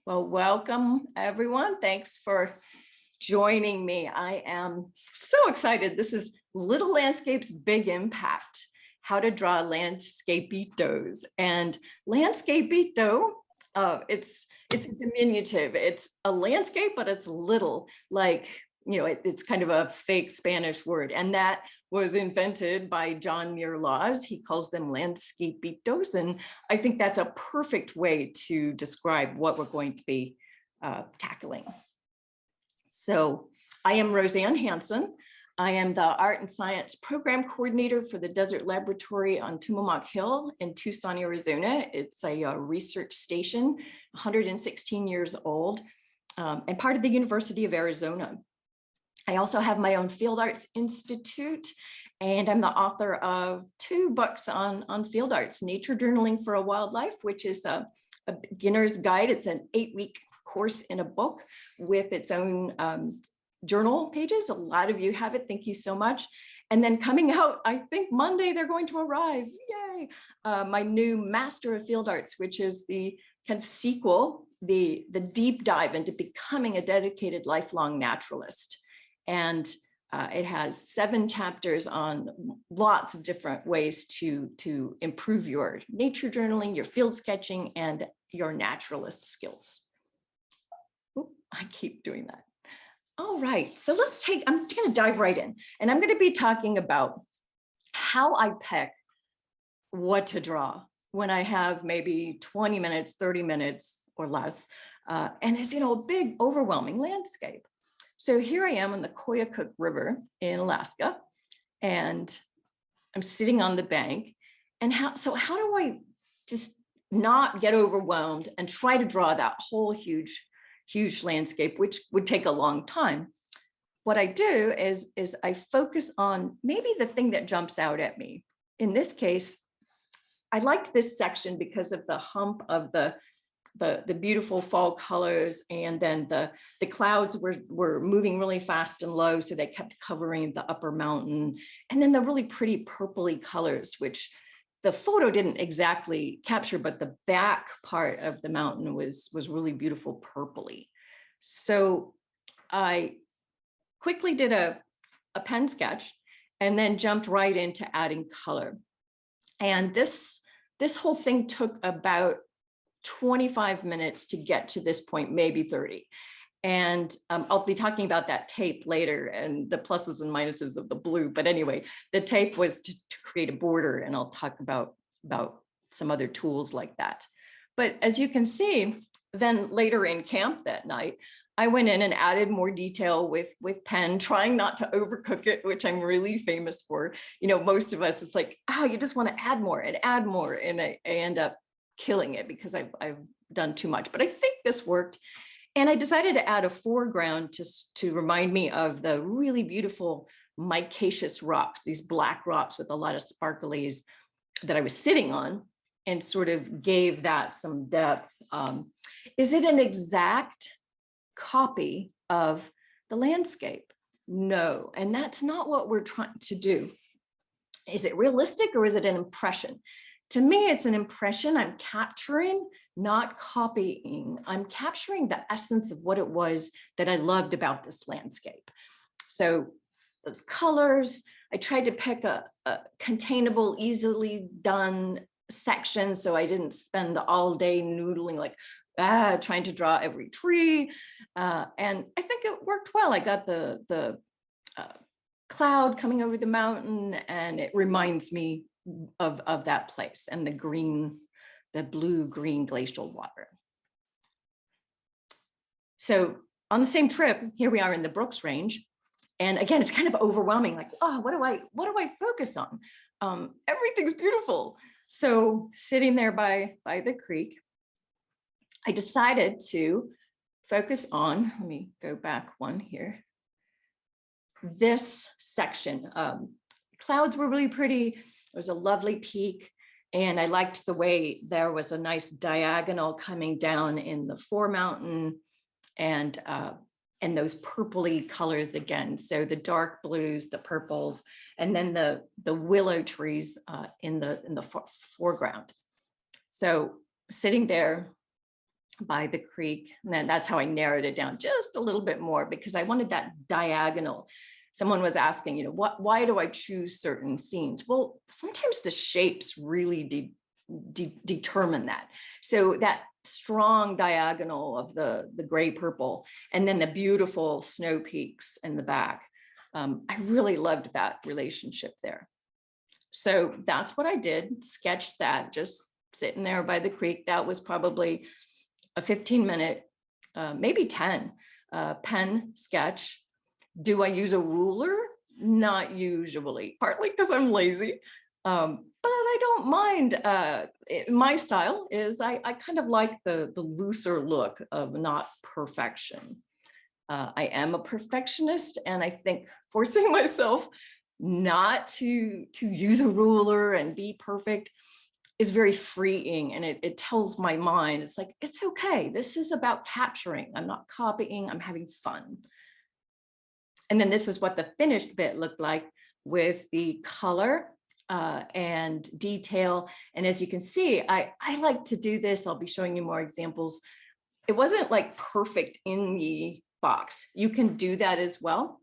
Well, welcome everyone. Thanks for joining me. I am so excited. This is Little Landscapes, Big Impact, how to draw Landscapitos. And Landscapito, it's a diminutive. It's a landscape, but it's little, like, it's kind of a fake Spanish word. And that was invented by Muir Laws. He calls them Landscapitos. And I think that's a perfect way to describe what we're going to be tackling. So I am Roseanne Hansen. I am the Art and Science Program Coordinator for the Desert Laboratory on Tumamoc Hill in Tucson, Arizona. It's a research station, 116 years old, and part of the University of Arizona. I also have my own Field Arts Institute, and I'm the author of 2 books on field arts, Nature Journaling for a Wildlife, which is a beginner's guide. It's an 8-week course in a book with its own journal pages. A lot of you have it. Thank you so much. And then coming out, I think Monday, they're going to arrive. Yay! My new Master of Field Arts, which is the kind of sequel, the deep dive into becoming a dedicated lifelong naturalist. And it has 7 chapters on lots of different ways to improve your nature journaling, your field sketching, and your naturalist skills. Ooh, I keep doing that. All right, so I'm going to dive right in, and I'm going to be talking about how I pick what to draw when I have maybe 20 minutes, 30 minutes or less, and it's, a big, overwhelming landscape. So here I am on the Koyukuk River in Alaska, and I'm sitting on the bank. And how do I just not get overwhelmed and try to draw that whole huge landscape, which would take a long time? What I do is I focus on maybe the thing that jumps out at me. In this case, I liked this section because of the hump of the beautiful fall colors, and then the clouds were moving really fast and low, so they kept covering the upper mountain, and then the really pretty purpley colors, which the photo didn't exactly capture, but the back part of the mountain was really beautiful purpley. So I quickly did a pen sketch and then jumped right into adding color. And this whole thing took about 25 minutes to get to this point, maybe 30. And I'll be talking about that tape later and the pluses and minuses of the blue. But anyway, the tape was to create a border, and I'll talk about some other tools like that. But as you can see, then later in camp that night, I went in and added more detail with pen, trying not to overcook it, which I'm really famous for. Most of us, it's like, you just want to add more, and I end up killing it because I've done too much. But I think this worked. And I decided to add a foreground to remind me of the really beautiful micaceous rocks, these black rocks with a lot of sparklies that I was sitting on, and sort of gave that some depth. Is it an exact copy of the landscape? No, and that's not what we're trying to do. Is it realistic, or is it an impression? To me, it's an impression. I'm capturing, not copying. I'm capturing the essence of what it was that I loved about this landscape. So those colors, I tried to pick a containable, easily done section, so I didn't spend all day noodling, like trying to draw every tree. And I think it worked well. I got the cloud coming over the mountain, and it reminds me of that place, and the blue-green glacial water. So on the same trip, here we are in the Brooks Range. And again, it's kind of overwhelming, like, what do I focus on? Everything's beautiful. So sitting there by the creek, I decided to focus on, let me go back one here, this section. Clouds were really pretty. It was a lovely peak, and I liked the way there was a nice diagonal coming down in the foremountain, and those purpley colors again. So the dark blues, the purples, and then the willow trees in the foreground. So sitting there, by the creek. And then that's how I narrowed it down just a little bit more, because I wanted that diagonal. Someone was asking, why do I choose certain scenes? Well, sometimes the shapes really determine that. So that strong diagonal of the gray purple, and then the beautiful snow peaks in the back. I really loved that relationship there. So that's what I did, sketched that, just sitting there by the creek. That was probably a 15-minute, maybe 10 pen sketch. Do I use a ruler? Not usually, partly because I'm lazy, but I don't mind. My style is I kind of like the looser look of not perfection. I am a perfectionist, and I think forcing myself not to use a ruler and be perfect is very freeing, and it tells my mind, it's like, it's okay. This is about capturing. I'm not copying, I'm having fun. And then this is what the finished bit looked like with the color and detail. And as you can see, I like to do this. I'll be showing you more examples. It wasn't like perfect in the box. You can do that as well,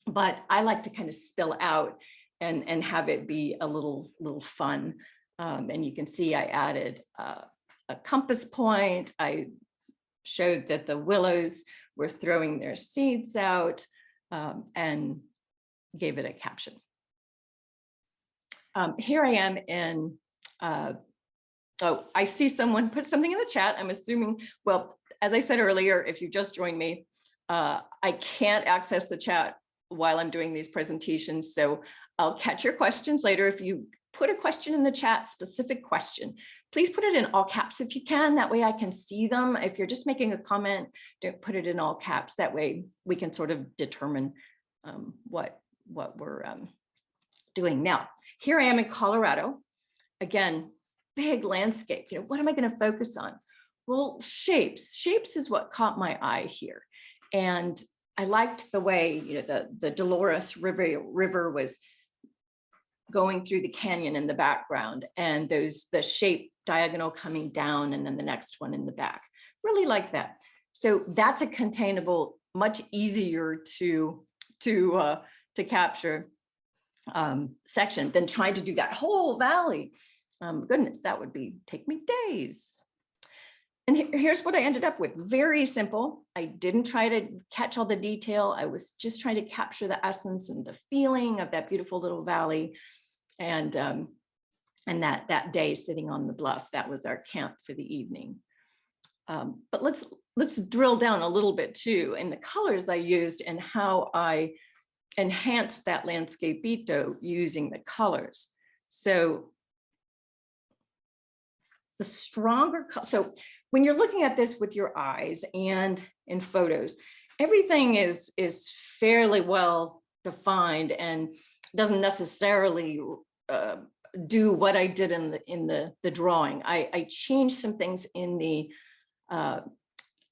but I like to kind of spill out and have it be a little fun. And you can see I added a compass point. I showed that the willows were throwing their seeds out, and gave it a caption. Here I am in, oh, I see someone put something in the chat. I'm assuming, well, as I said earlier, if you just joined me, I can't access the chat while I'm doing these presentations. So I'll catch your questions later. If you put a question in the chat, specific question, please put it in all caps if you can. That way I can see them. If you're just making a comment, don't put it in all caps. That way we can sort of determine what we're doing. Now, here I am in Colorado. Again, big landscape. What am I going to focus on? Well, shapes. Shapes is what caught my eye here. And I liked the way, the Dolores River was going through the canyon in the background, and the shape diagonal coming down, and then the next one in the back. Really like that. So that's a containable, much easier to capture section than trying to do that whole valley. Goodness, that would take me days. And here's what I ended up with. Very simple. I didn't try to catch all the detail. I was just trying to capture the essence and the feeling of that beautiful little valley. And that day sitting on the bluff, that was our camp for the evening. But let's drill down a little bit too in the colors I used and how I enhanced that Landscapeito using the colors. So the stronger, so when you're looking at this with your eyes and in photos, everything is fairly well defined and doesn't necessarily do what I did in the drawing. I changed some things in the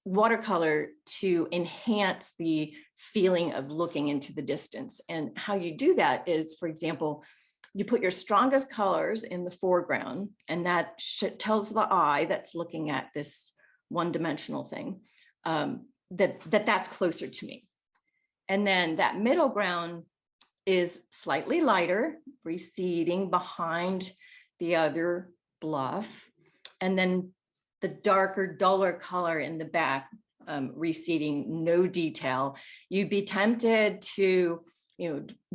watercolor to enhance the feeling of looking into the distance. And how you do that is, for example, you put your strongest colors in the foreground, and that tells the eye that's looking at this one-dimensional thing that's closer to me. And then that middle ground is slightly lighter, receding behind the other bluff. And then the darker, duller color in the back, receding, no detail. You'd be tempted to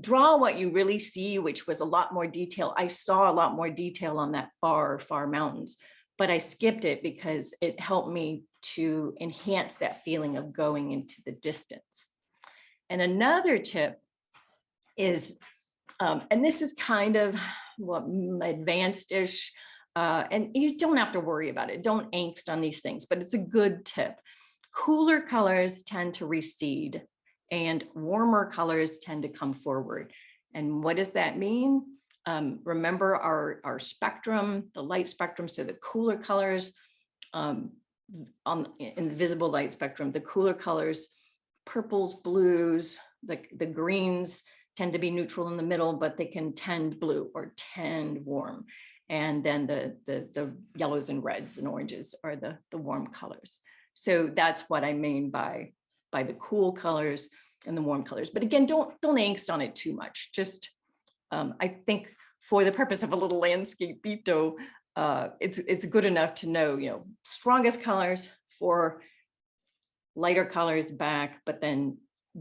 draw what you really see, which was a lot more detail. I saw a lot more detail on that far mountains, but I skipped it because it helped me to enhance that feeling of going into the distance. And another tip is, and this is kind of what advanced-ish, and you don't have to worry about it. Don't angst on these things, but it's a good tip. Cooler colors tend to recede and warmer colors tend to come forward. And what does that mean? Remember our spectrum, the light spectrum. So the cooler colors in the visible light spectrum, the cooler colors, purples, blues, the greens tend to be neutral in the middle, but they can tend blue or tend warm. And then the yellows and reds and oranges are the warm colors. So that's what I mean by the cool colors and the warm colors. But again, don't angst on it too much. Just I think for the purpose of a little Landscapeito, it's good enough to know, strongest colors for lighter colors back, but then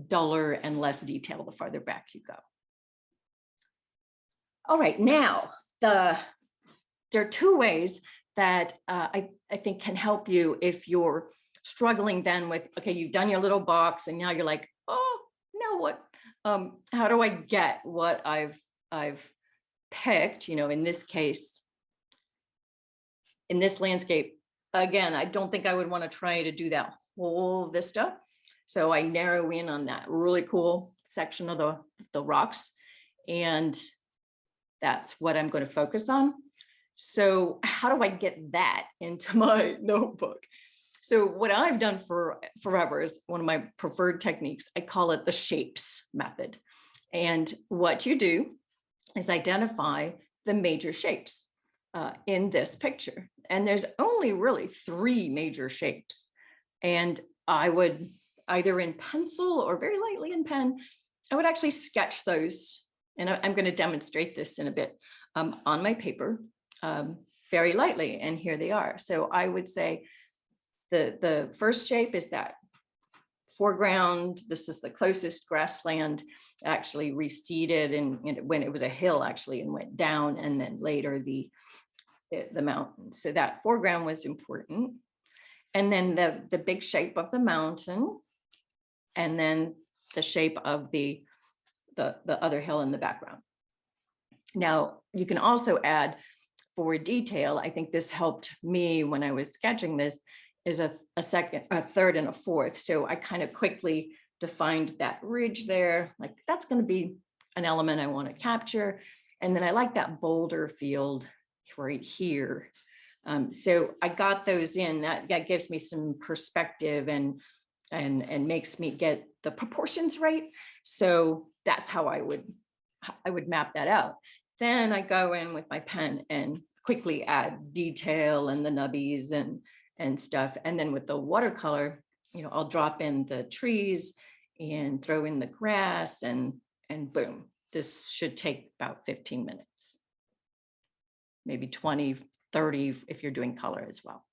duller and less detail the farther back you go. All right, now there are two ways that I think can help you if you're struggling then with, okay, you've done your little box and now you're like, oh, now what? How do I get what I've picked? In this case, in this landscape, again, I don't think I would want to try to do that whole vista. So I narrow in on that really cool section of the rocks, and that's what I'm going to focus on. So how do I get that into my notebook? So what I've done for forever is one of my preferred techniques. I call it the shapes method. And what you do is identify the major shapes in this picture. And there's only really 3 major shapes. And I would either in pencil or very lightly in pen, I would actually sketch those. And I'm going to demonstrate this in a bit on my paper very lightly. And here they are. So I would say the first shape is that foreground. This is the closest grassland, actually receded and when it was a hill actually and went down, and then later the mountain. So that foreground was important. And then the big shape of the mountain, and then the shape of the other hill in the background. Now you can also add for detail. I think this helped me when I was sketching this, is a second, a third, and a fourth. So I kind of quickly defined that ridge there, like that's going to be an element I want to capture. And then I like that boulder field right here. So I got those in. That gives me some perspective and makes me get the proportions right. So that's how I would map that out. Then I go in with my pen and quickly add detail and the nubbies and stuff. And then with the watercolor, I'll drop in the trees and throw in the grass and boom, this should take about 15 minutes, maybe 20, 30 if you're doing color as well.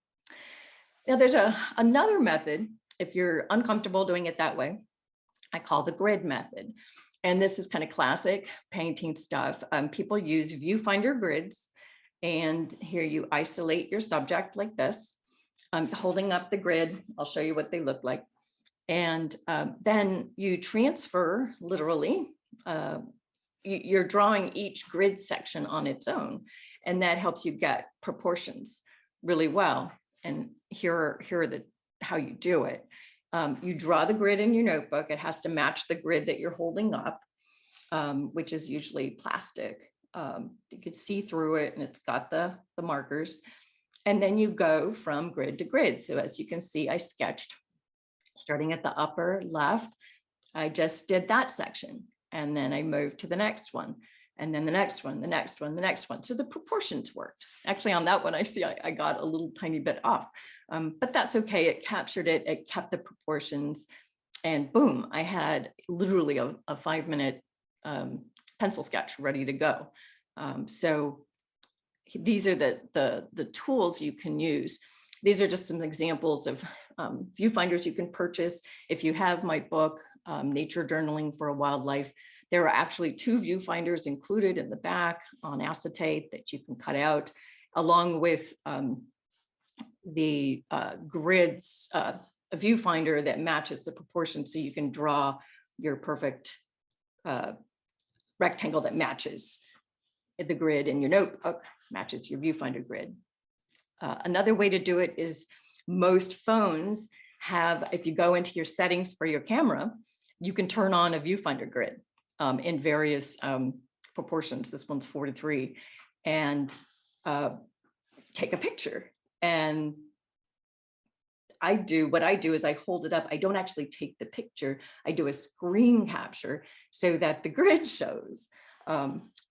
Now there's another method, if you're uncomfortable doing it that way, I call the grid method. And this is kind of classic painting stuff. People use viewfinder grids, and here you isolate your subject like this. I'm holding up the grid. I'll show you what they look like. And then you transfer, literally, you're drawing each grid section on its own. And that helps you get proportions really well. And here are how you do it. You draw the grid in your notebook. It has to match the grid that you're holding up, which is usually plastic. You could see through it and it's got the markers. And then you go from grid to grid. So as you can see, I sketched starting at the upper left. I just did that section. And then I moved to the next one. And then the next one, the next one, the next one. So the proportions worked. Actually, on that one, I see I got a little tiny bit off. But that's okay. It captured it. It kept the proportions. And boom, I had literally a 5-minute pencil sketch ready to go. So these are the tools you can use. These are just some examples of viewfinders you can purchase. If you have my book, Nature Journaling for a Wildlife, there are actually 2 viewfinders included in the back on acetate that you can cut out, along with the grids, a viewfinder that matches the proportions so you can draw your perfect rectangle that matches the grid in your notebook, matches your viewfinder grid. Another way to do it is most phones have, if you go into your settings for your camera, you can turn on a viewfinder grid in various proportions. This one's 4:3, and take a picture. And what I do is I hold it up. I don't actually take the picture. I do a screen capture so that the grid shows.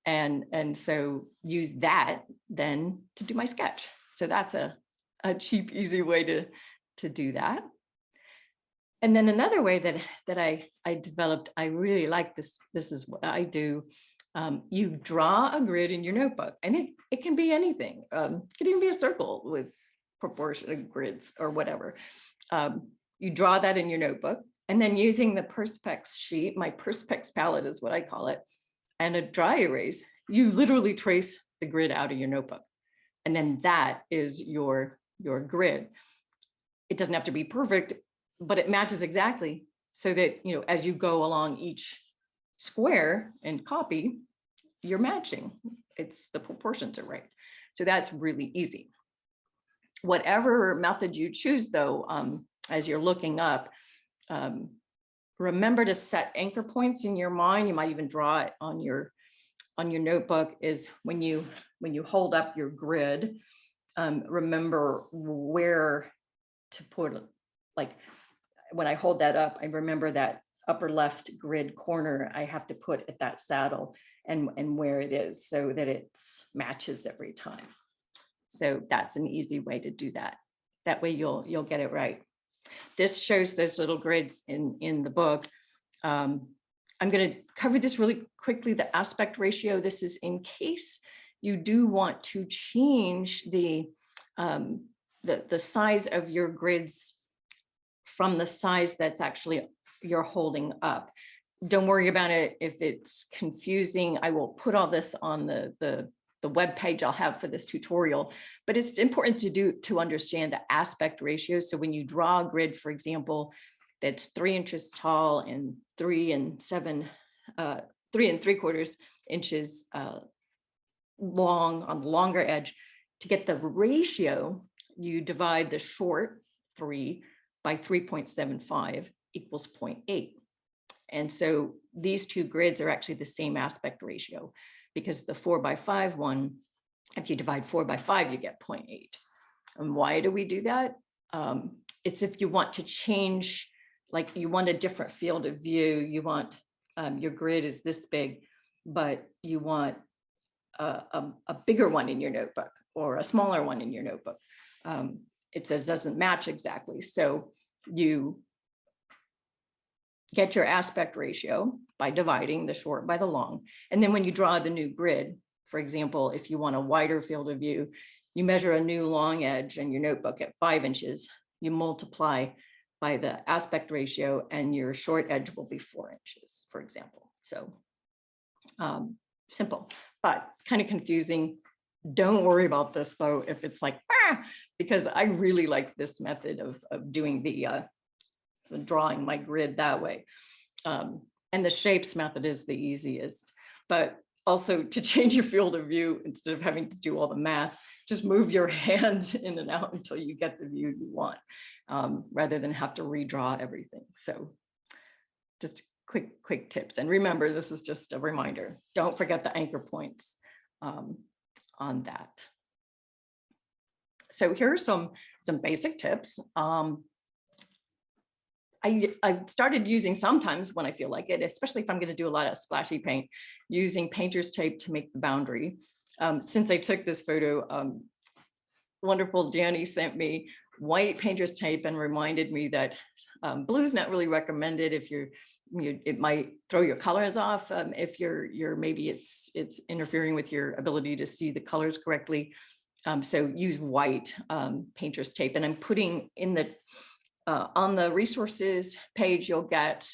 And so use that then to do my sketch. So that's a cheap, easy way to do that. And then another way that I developed, I really like this. This is what I do. You draw a grid in your notebook, and it can be anything. It could even be a circle with proportionate grids or whatever. You draw that in your notebook, and then using the Perspex sheet, my Perspex palette is what I call it, and a dry erase, you literally trace the grid out of your notebook. And then that is your grid. It doesn't have to be perfect, but it matches exactly, so that, you know, as you go along each square and copy, you're matching. It's the proportions are right. So that's really easy. Whatever method you choose, though, as you're looking up, remember to set anchor points in your mind. You might even draw it on your notebook. Is when you hold up your grid, remember where to put. Like when I hold that up, I remember that upper left grid corner I have to put at that saddle and where it is, so that it matches every time. So that's an easy way to do that. That way you'll get it right. This shows those little grids in the book. I'm going to cover this really quickly, the aspect ratio. This is in case you do want to change the size of your grids from the size that's actually you're holding up. Don't worry about it if it's confusing. I will put all this on the web page I'll have for this tutorial, but it's important to understand the aspect ratio. So when you draw a grid, for example, that's 3 inches tall and 3 3¾ inches long on the longer edge, to get the ratio, you divide the short 3 by 3.75 equals 0.8. And so these two grids are actually the same aspect ratio, because the 4x5 one, if you divide 4 by 5, you get 0.8. And why do we do that? It's if you want to change, like you want a different field of view, you want your grid is this big, but you want a bigger one in your notebook or a smaller one in your notebook. It says doesn't match exactly. So you get your aspect ratio by dividing the short by the long. And then when you draw the new grid, for example, if you want a wider field of view, you measure a new long edge in your notebook at 5 inches, you multiply by the aspect ratio, and your short edge will be 4 inches, for example. So simple, but kind of confusing. Don't worry about this though, if it's like, because I really like this method of doing the drawing my grid that way. And the shapes method is the easiest, but also to change your field of view, instead of having to do all the math, just move your hands in and out until you get the view you want, rather than have to redraw everything. So just quick tips. And remember, this is just a reminder. Don't forget the anchor points on that. So here are some basic tips. I started using sometimes when I feel like it, especially if I'm going to do a lot of splashy paint, using painter's tape to make the boundary. Since I took this photo, wonderful Danny sent me white painter's tape and reminded me that blue is not really recommended if it might throw your colors off if you're maybe it's interfering with your ability to see the colors correctly. So use white painter's tape, and I'm putting in the on the resources page you'll get,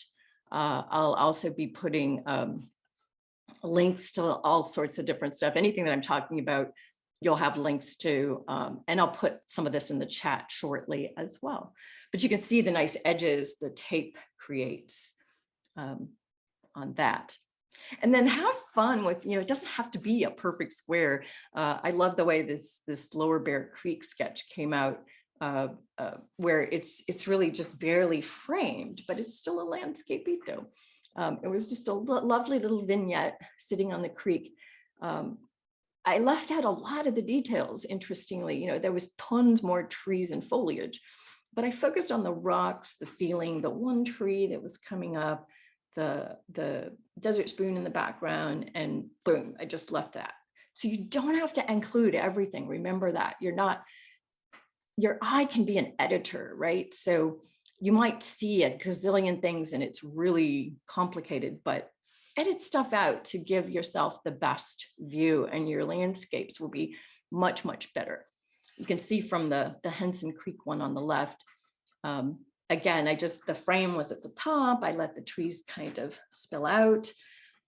I'll also be putting links to all sorts of different stuff. Anything that I'm talking about, you'll have links to, and I'll put some of this in the chat shortly as well. But you can see the nice edges the tape creates on that. And then have fun with, it doesn't have to be a perfect square. I love the way this Lower Bear Creek sketch came out. Where it's really just barely framed, but it's still a Landscapeito. It was just a lovely little vignette sitting on the creek. I left out a lot of the details, interestingly. There was tons more trees and foliage, but I focused on the rocks, the feeling, the one tree that was coming up, the desert spoon in the background, and boom, I just left that. So you don't have to include everything. Remember that your eye can be an editor, right? So you might see a gazillion things and it's really complicated, but edit stuff out to give yourself the best view, and your landscapes will be much, much better. You can see from the Henson Creek one on the left. Again, the frame was at the top. I let the trees kind of spill out.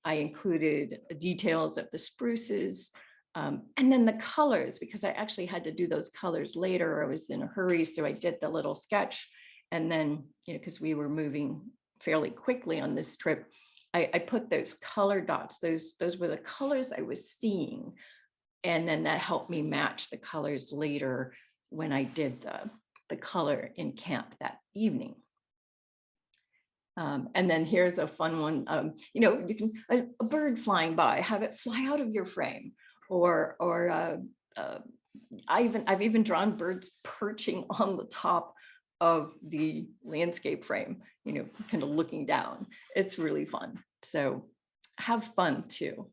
I included details of the spruces. And then the colors, because I actually had to do those colors later. I was in a hurry, so I did the little sketch. And then, because we were moving fairly quickly on this trip, I put those color dots. Those were the colors I was seeing. And then that helped me match the colors later when I did the color in camp that evening. And then here's a fun one. You can a bird flying by, have it fly out of your frame, or I've even drawn birds perching on the top of the landscape frame, kind of looking down. It's really fun. So have fun too.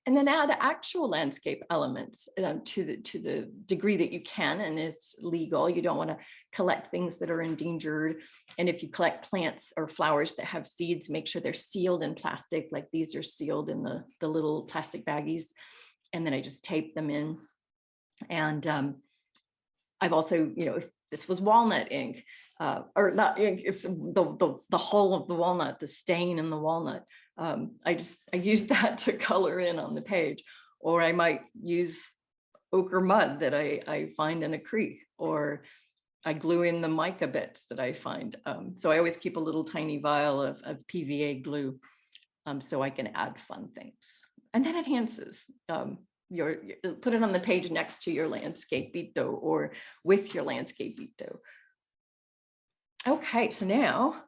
And then add actual landscape elements to the degree that you can, and it's legal. You don't want to collect things that are endangered. And if you collect plants or flowers that have seeds, make sure they're sealed in plastic, like these are sealed in the little plastic baggies. And then I just tape them in. And I've also, if this was walnut ink, or not ink, it's the hull of the walnut, the stain in the walnut. I use that to color in on the page, or I might use ochre mud that I find in a creek, or I glue in the mica bits that I find. So I always keep a little tiny vial of PVA glue, so I can add fun things. And that enhances put it on the page next to your Landscapeito or with your Landscapeito. Okay, so now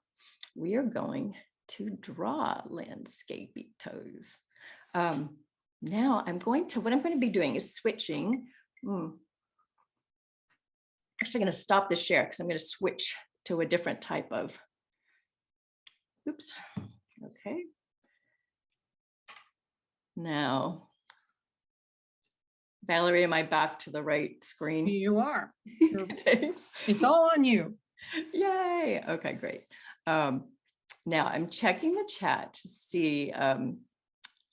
we are going to draw Landscapitos. Now what I'm going to be doing is switching. Actually going to stop the share because I'm going to switch to a different type of, oops, okay. Now, Valerie, am I back to the right screen? You are. Thanks. It's all on you. Yay. Okay, great. Now I'm checking the chat to see.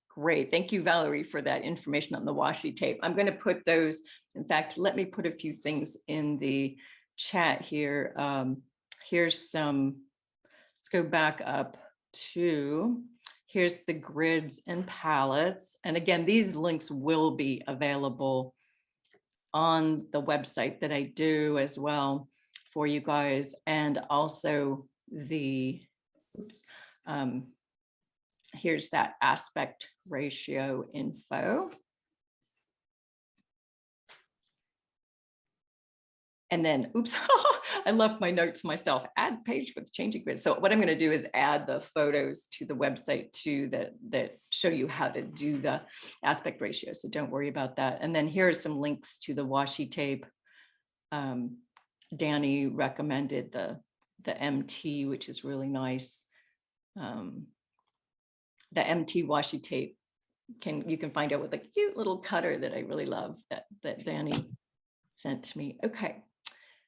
Great. Thank you, Valerie, for that information on the washi tape. I'm going to put those. In fact, let me put a few things in the chat here. Here's some, let's go back up to, here's the grids and palettes. And again, these links will be available on the website that I do as well for you guys. And also the, oops, here's that aspect ratio info. And then, oops, I left my notes myself, add page with changing grid. So what I'm going to do is add the photos to the website too that show you how to do the aspect ratio. So don't worry about that. And then here are some links to the washi tape. Danny recommended the MT, which is really nice. The MT washi tape you can find out with a cute little cutter that I really love that Danny sent to me. Okay,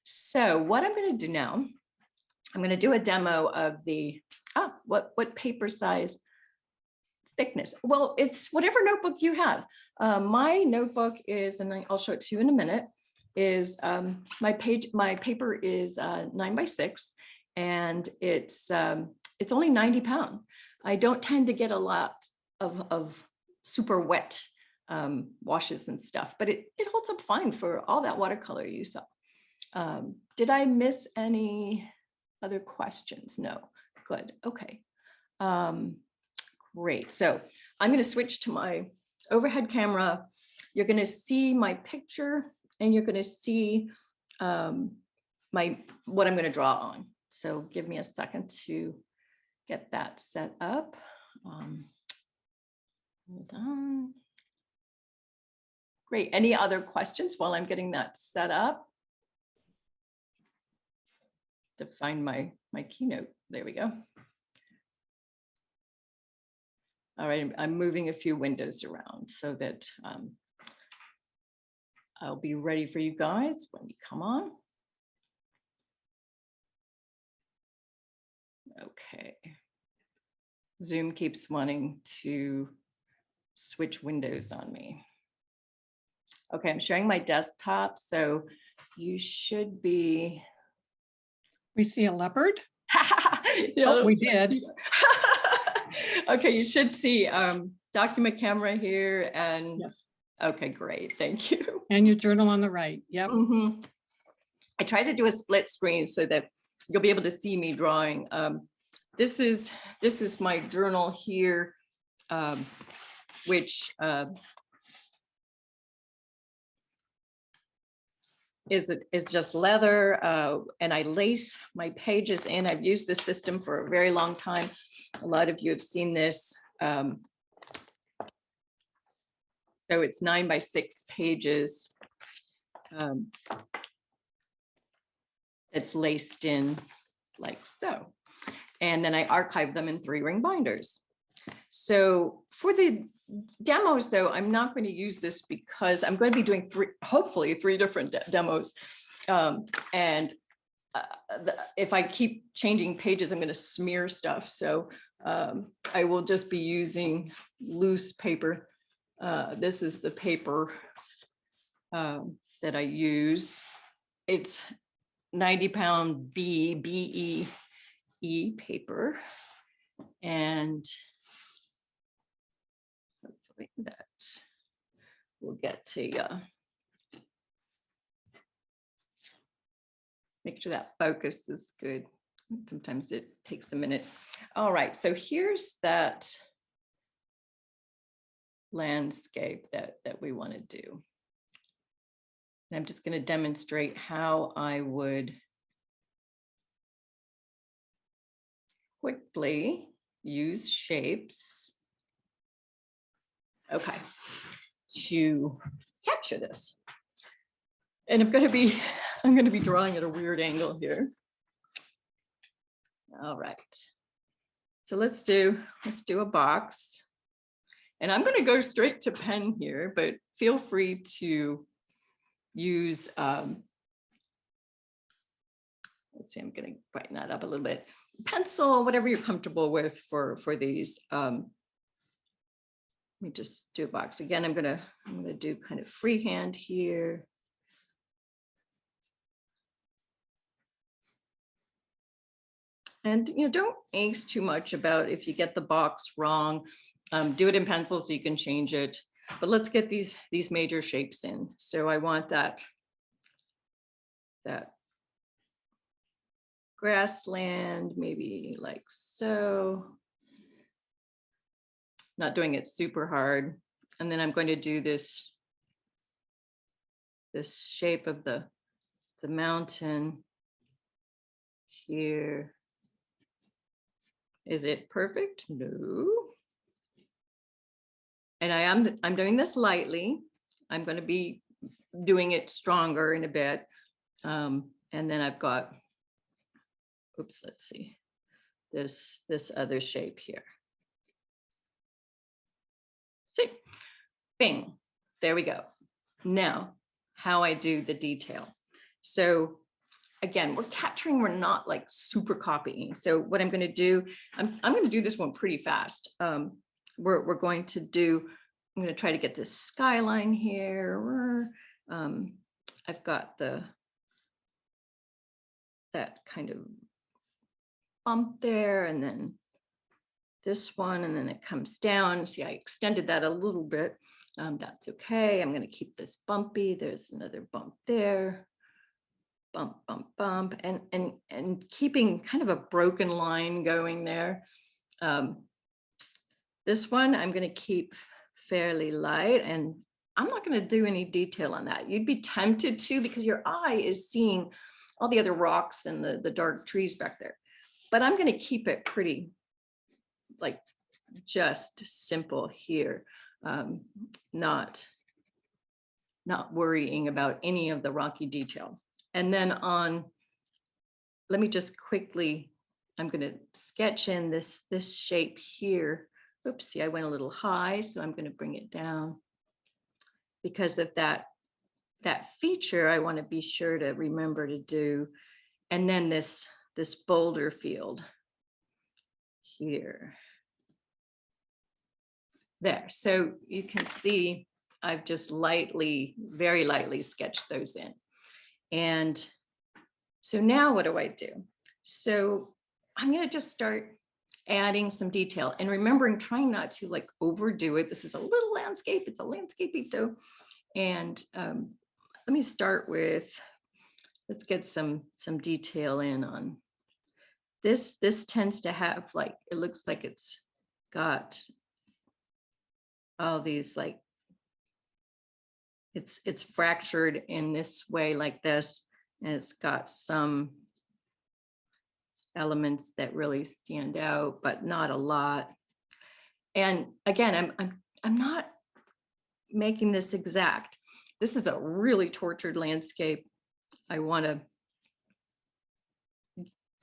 so what I'm going to do now, I'm going to do a demo of the what paper size thickness. Well, it's whatever notebook you have. My notebook is, and I'll show it to you in a minute, is my paper is 9x6, and it's only 90 pounds. I don't tend to get a lot of super wet washes and stuff, but it holds up fine for all that watercolor you saw. Did I miss any other questions? No. Good. Okay. Great. So I'm going to switch to my overhead camera. You're going to see my picture, and you're going to see what I'm going to draw on. So give me a second to get that set up. Hold on. Great. Any other questions while I'm getting that set up? To find my keynote. There we go. All right, I'm moving a few windows around so that I'll be ready for you guys when you come on. Okay. Zoom keeps wanting to switch windows on me. Okay, I'm sharing my desktop, so you should be. We see a leopard. Yeah, oh, we did. Okay, you should see document camera here and yes. Okay, great, thank you. And your journal on the right. Yep. I try to do a split screen so that you'll be able to see me drawing. This is my journal here, which is just leather, and I lace my pages in. I've used this system for a very long time. A lot of you have seen this. So it's 9 by 6 pages. It's laced in like so. And then I archive them in 3-ring binders. So for the demos though, I'm not going to use this because I'm going to be doing hopefully three different demos. If I keep changing pages, I'm going to smear stuff. So I will just be using loose paper. This is the paper that I use. It's 90-pound BE paper, and hopefully that we'll get to make sure that focus is good. Sometimes it takes a minute. All right, so here's that landscape that we want to do. And I'm just going to demonstrate how I would quickly use shapes, okay, to capture this. And I'm going to be drawing at a weird angle here. All right. So let's do a box. And I'm going to go straight to pen here, but feel free to use let's see, I'm going to brighten that up a little bit. Pencil, whatever you're comfortable with for these. Let me just do a box again. I'm gonna do kind of freehand here. And don't angst too much about if you get the box wrong. Do it in pencil so you can change it. But let's get these major shapes in. So I want that grassland, maybe like so. Not doing it super hard. And then I'm going to do this shape of the mountain here. Is it perfect? No. And I'm doing this lightly. I'm going to be doing it stronger in a bit. And then I've got, oops, let's see, this other shape here. See, bing, there we go. Now, how I do the detail. So again, we're not like super copying. So what I'm going to do, I'm going to do this one pretty fast. We're going to do, I'm going to try to get this skyline here. I've got that kind of bump there, and then this one, and then it comes down. See, I extended that a little bit. That's okay. I'm going to keep this bumpy. There's another bump there. Bump, bump, bump, and keeping kind of a broken line going there. This one I'm going to keep fairly light, and I'm not going to do any detail on that. You'd be tempted to because your eye is seeing all the other rocks and the dark trees back there. But I'm going to keep it pretty, like, just simple here, not worrying about any of the rocky detail. And then let me just quickly, I'm going to sketch in this shape here oops, see, I went a little high, so I'm going to bring it down because of that feature. I want to be sure to remember to do. And then this boulder field here. There, so you can see I've just very lightly sketched those in. And so now what do I do? So I'm going to just start adding some detail and remembering, trying not to like overdo it. This is a little landscape, it's a Landscapeito. And let me start with, let's get some detail in on this. This tends to have like, it looks like it's got all these like, it's fractured in this way like this, and it's got some elements that really stand out, but not a lot. And again, I'm not making this exact. This is a really tortured landscape. I want to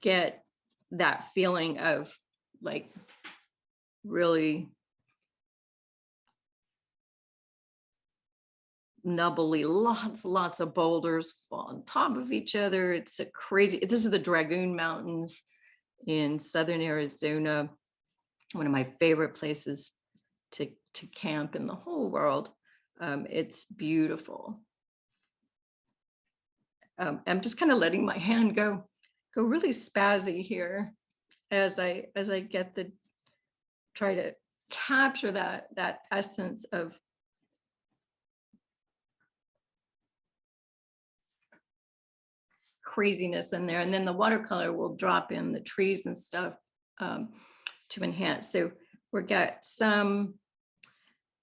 get that feeling of like really nubbly, lots of boulders fall on top of each other. It's a crazy, this is the Dragoon Mountains in southern Arizona, one of my favorite places to camp in the whole world. It's beautiful. I'm just kind of letting my hand go really spazzy here as I get try to capture that essence of craziness in there. And then the watercolor will drop in the trees and stuff to enhance. So we've got some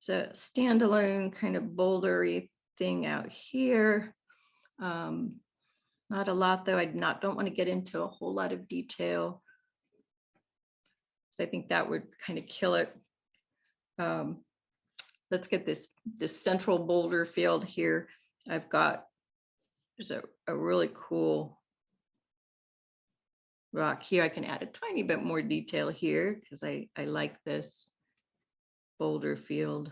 standalone kind of bouldery thing out here. Not a lot though. Don't want to get into a whole lot of detail, because I think that would kind of kill it. Let's get this central boulder field here. There's a really cool rock here. I can add a tiny bit more detail here because I like this boulder field.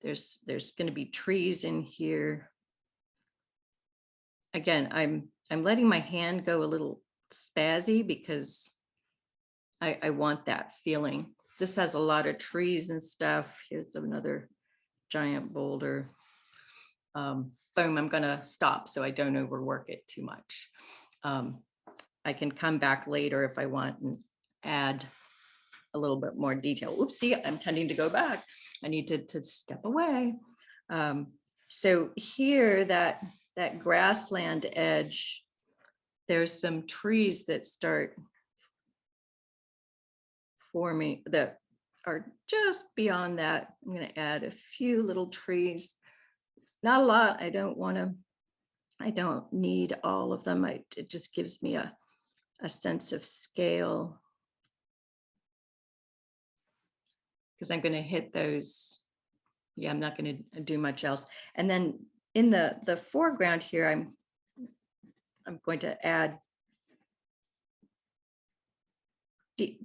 There's going to be trees in here. Again, I'm letting my hand go a little spazzy because I want that feeling. This has a lot of trees and stuff. Here's another giant boulder. Boom, I'm gonna stop so I don't overwork it too much. I can come back later if I want and add a little bit more detail. Oopsie, I'm tending to go back. I need to step away. So here, that grassland edge, there's some trees that start forming that are just beyond that. I'm going to add a few little trees. Not a lot. I don't need all of them. It just gives me a sense of scale, because I'm going to hit those. Yeah, I'm not going to do much else. And then in the foreground here, I'm going to add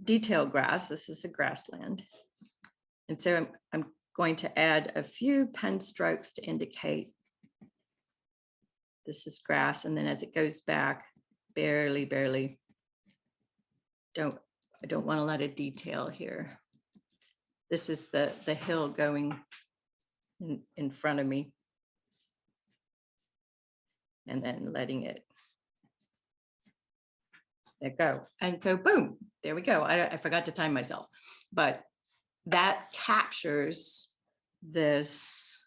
detail grass. This is a grassland. And so I'm going to add a few pen strokes to indicate this is grass. And then as it goes back, barely, I don't want a lot of detail here. This is the hill going in front of me. And then letting it go. And so boom, there we go. I forgot to time myself, but that captures this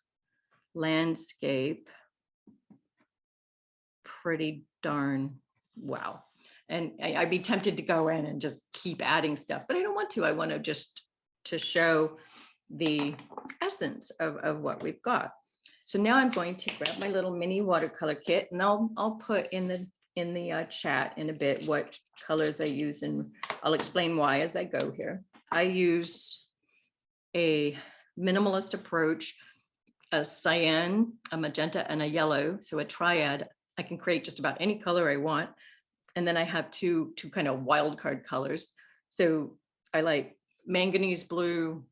landscape pretty darn well. And I'd be tempted to go in and just keep adding stuff, but I don't want to. I want to just to show the essence of what we've got. So now I'm going to grab my little mini watercolor kit, and I'll put in the chat in a bit what colors I use, and I'll explain why as I go here. I use a minimalist approach, a cyan, a magenta, and a yellow. So a triad. I can create just about any color I want. And then I have two kind of wild card colors. So I like manganese blue,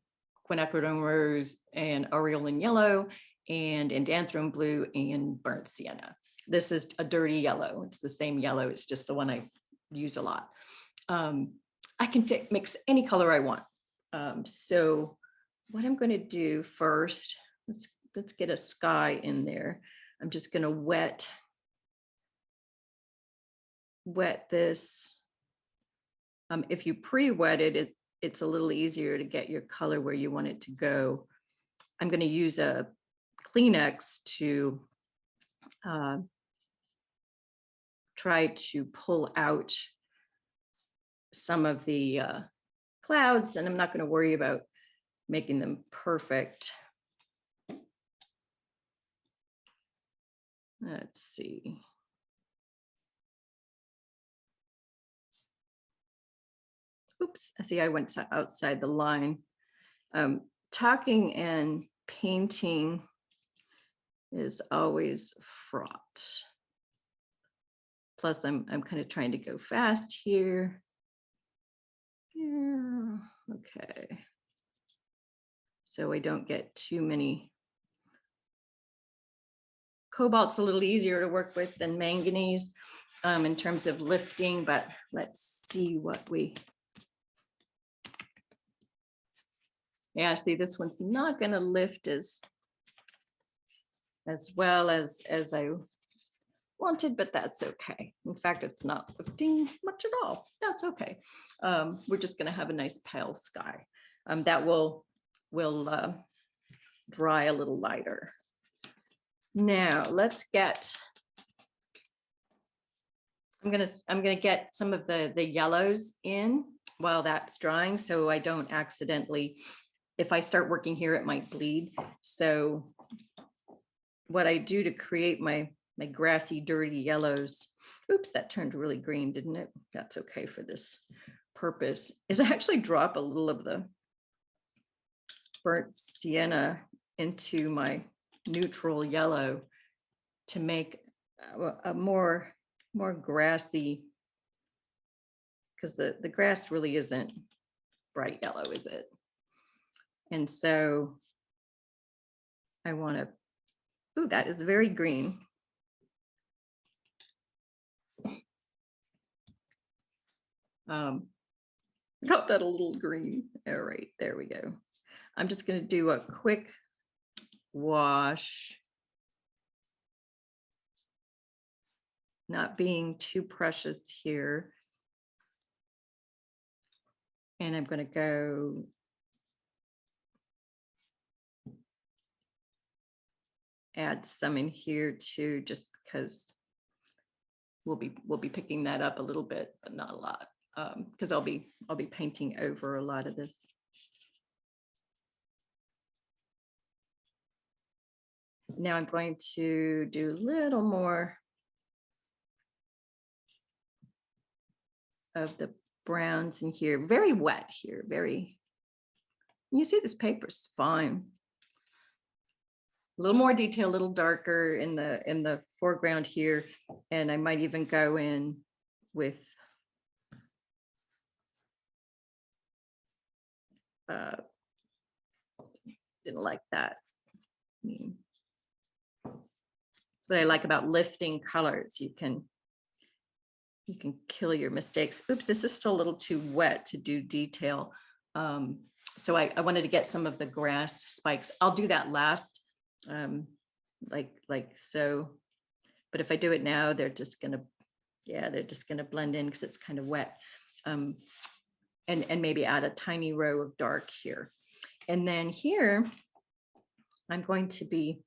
quinacridone rose, and aureolin yellow, and indanthrone blue and burnt sienna. This is a dirty yellow. It's the same yellow. It's just the one I use a lot. I can mix any color I want. So what I'm going to do first, let's get a sky in there. I'm just going to wet this. If you pre-wet it, it's a little easier to get your color where you want it to go. I'm going to use a Kleenex to try to pull out some of the clouds, and I'm not going to worry about making them perfect. Let's see. Oops, I see I went outside the line. Talking and painting is always fraught. Plus, I'm kind of trying to go fast here. Yeah, okay. So I don't get too many. Cobalt's a little easier to work with than manganese in terms of lifting, but let's see what we. Yeah, see, this one's not going to lift as well as I wanted, but that's okay. In fact, it's not lifting much at all. That's okay. We're just going to have a nice pale sky that will dry a little lighter. Now let's get. I'm gonna get some of the yellows in while that's drying, so I don't accidentally. If I start working here, it might bleed. So what I do to create my grassy, dirty yellows, oops, that turned really green, didn't it? That's okay for this purpose, is I actually drop a little of the burnt sienna into my neutral yellow to make a more grassy, because the grass really isn't bright yellow, is it? And so I want to, ooh, that is very green. Got that a little green. All right, there we go. I'm just going to do a quick wash, not being too precious here. And I'm going to go add some in here too, just because we'll be picking that up a little bit, but not a lot, because I'll be painting over a lot of this. Now I'm going to do a little more of the browns in here. Very wet here, very. You see this paper's fine. A little more detail, a little darker in the foreground here, and I might even go in with didn't like that. That's what I like about lifting colors. You can kill your mistakes. Oops, this is still a little too wet to do detail. So I wanted to get some of the grass spikes. I'll do that last. Like so, but if I do it now, they're just gonna blend in because it's kind of wet. And maybe add a tiny row of dark here. And then here, I'm going to be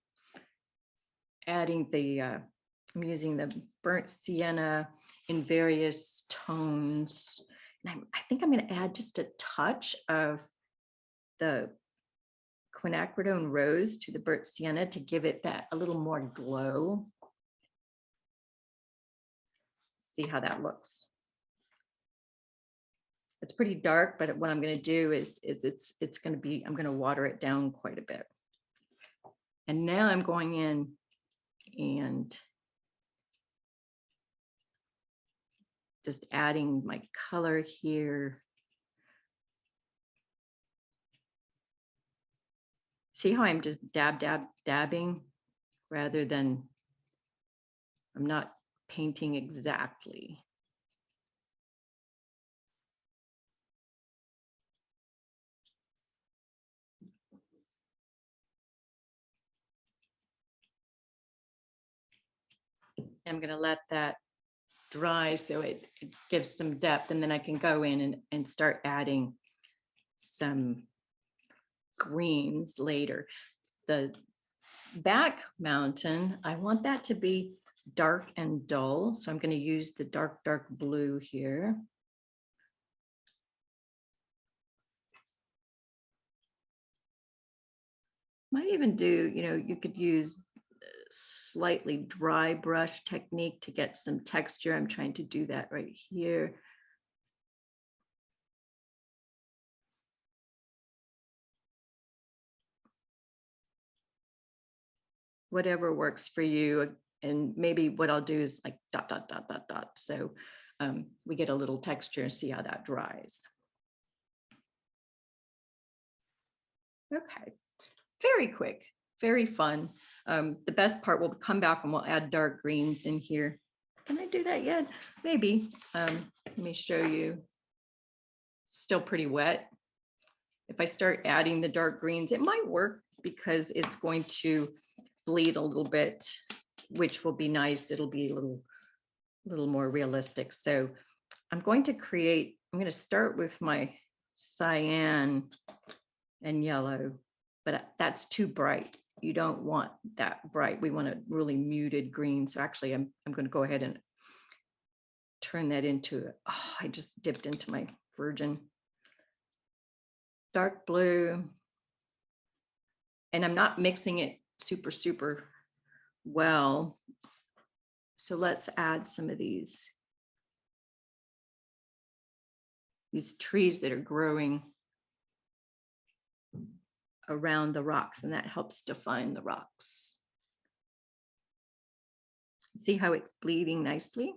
adding I'm using the burnt sienna in various tones. And I think I'm going to add just a touch of the quinacridone rose to the burnt sienna to give it that a little more glow. See how that looks. It's pretty dark, but what I'm going to do is it's going to be, I'm going to water it down quite a bit. And now I'm going in and just adding my color here. See how I'm just dabbing rather than I'm not painting exactly. I'm going to let that dry so it gives some depth, and then I can go in and start adding some greens later. The back mountain, I want that to be dark and dull, so I'm going to use the dark blue here. Might even do, you could use slightly dry brush technique to get some texture. I'm trying to do that right here. Whatever works for you. And maybe what I'll do is like dot. So we get a little texture and see how that dries. Okay, very quick, very fun. The best part, we'll come back and we'll add dark greens in here. Can I do that yet? Maybe. Let me show you. Still pretty wet. If I start adding the dark greens, it might work because it's going to bleed a little bit, which will be nice. It'll be a little more realistic. So I'm going to start with my cyan and yellow, but that's too bright. You don't want that bright. We want a really muted green. So actually I'm going to go ahead and turn that into, I just dipped into my virgin dark blue. And I'm not mixing it super well. So let's add some of these trees that are growing around the rocks, and that helps define the rocks. See how it's bleeding nicely?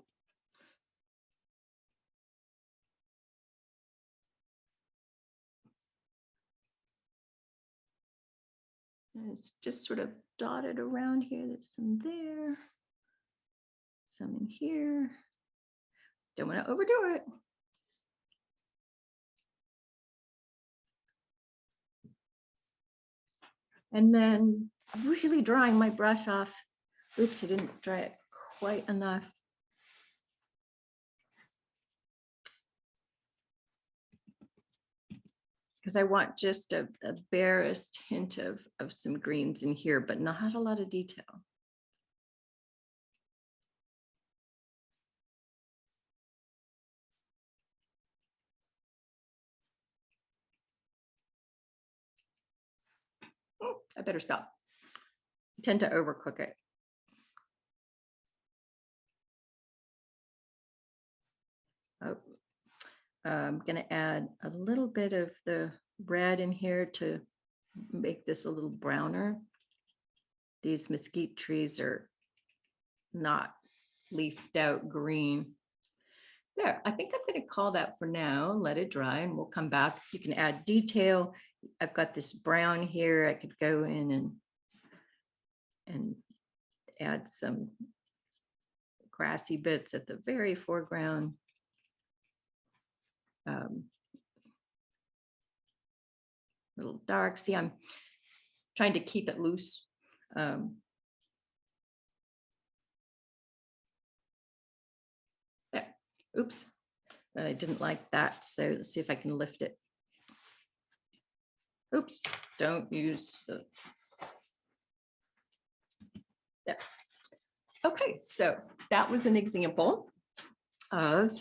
And it's just sort of dotted around here. There's some there, some in here. Don't want to overdo it. And then really drying my brush off. Oops, I didn't dry it quite enough. Because I want just a barest hint of some greens in here, but not a lot of detail. Oh, I better stop. I tend to overcook it. Oh, I'm going to add a little bit of the red in here to make this a little browner. These mesquite trees are not leafed out green. There, I think I'm going to call that for now. Let it dry and we'll come back. You can add detail. I've got this brown here. I could go in and add some grassy bits at the very foreground. Little dark. See, I'm trying to keep it loose. Yeah. Oops, I didn't like that. So let's see if I can lift it. Oops, don't use the. Yeah. Okay, so that was an example of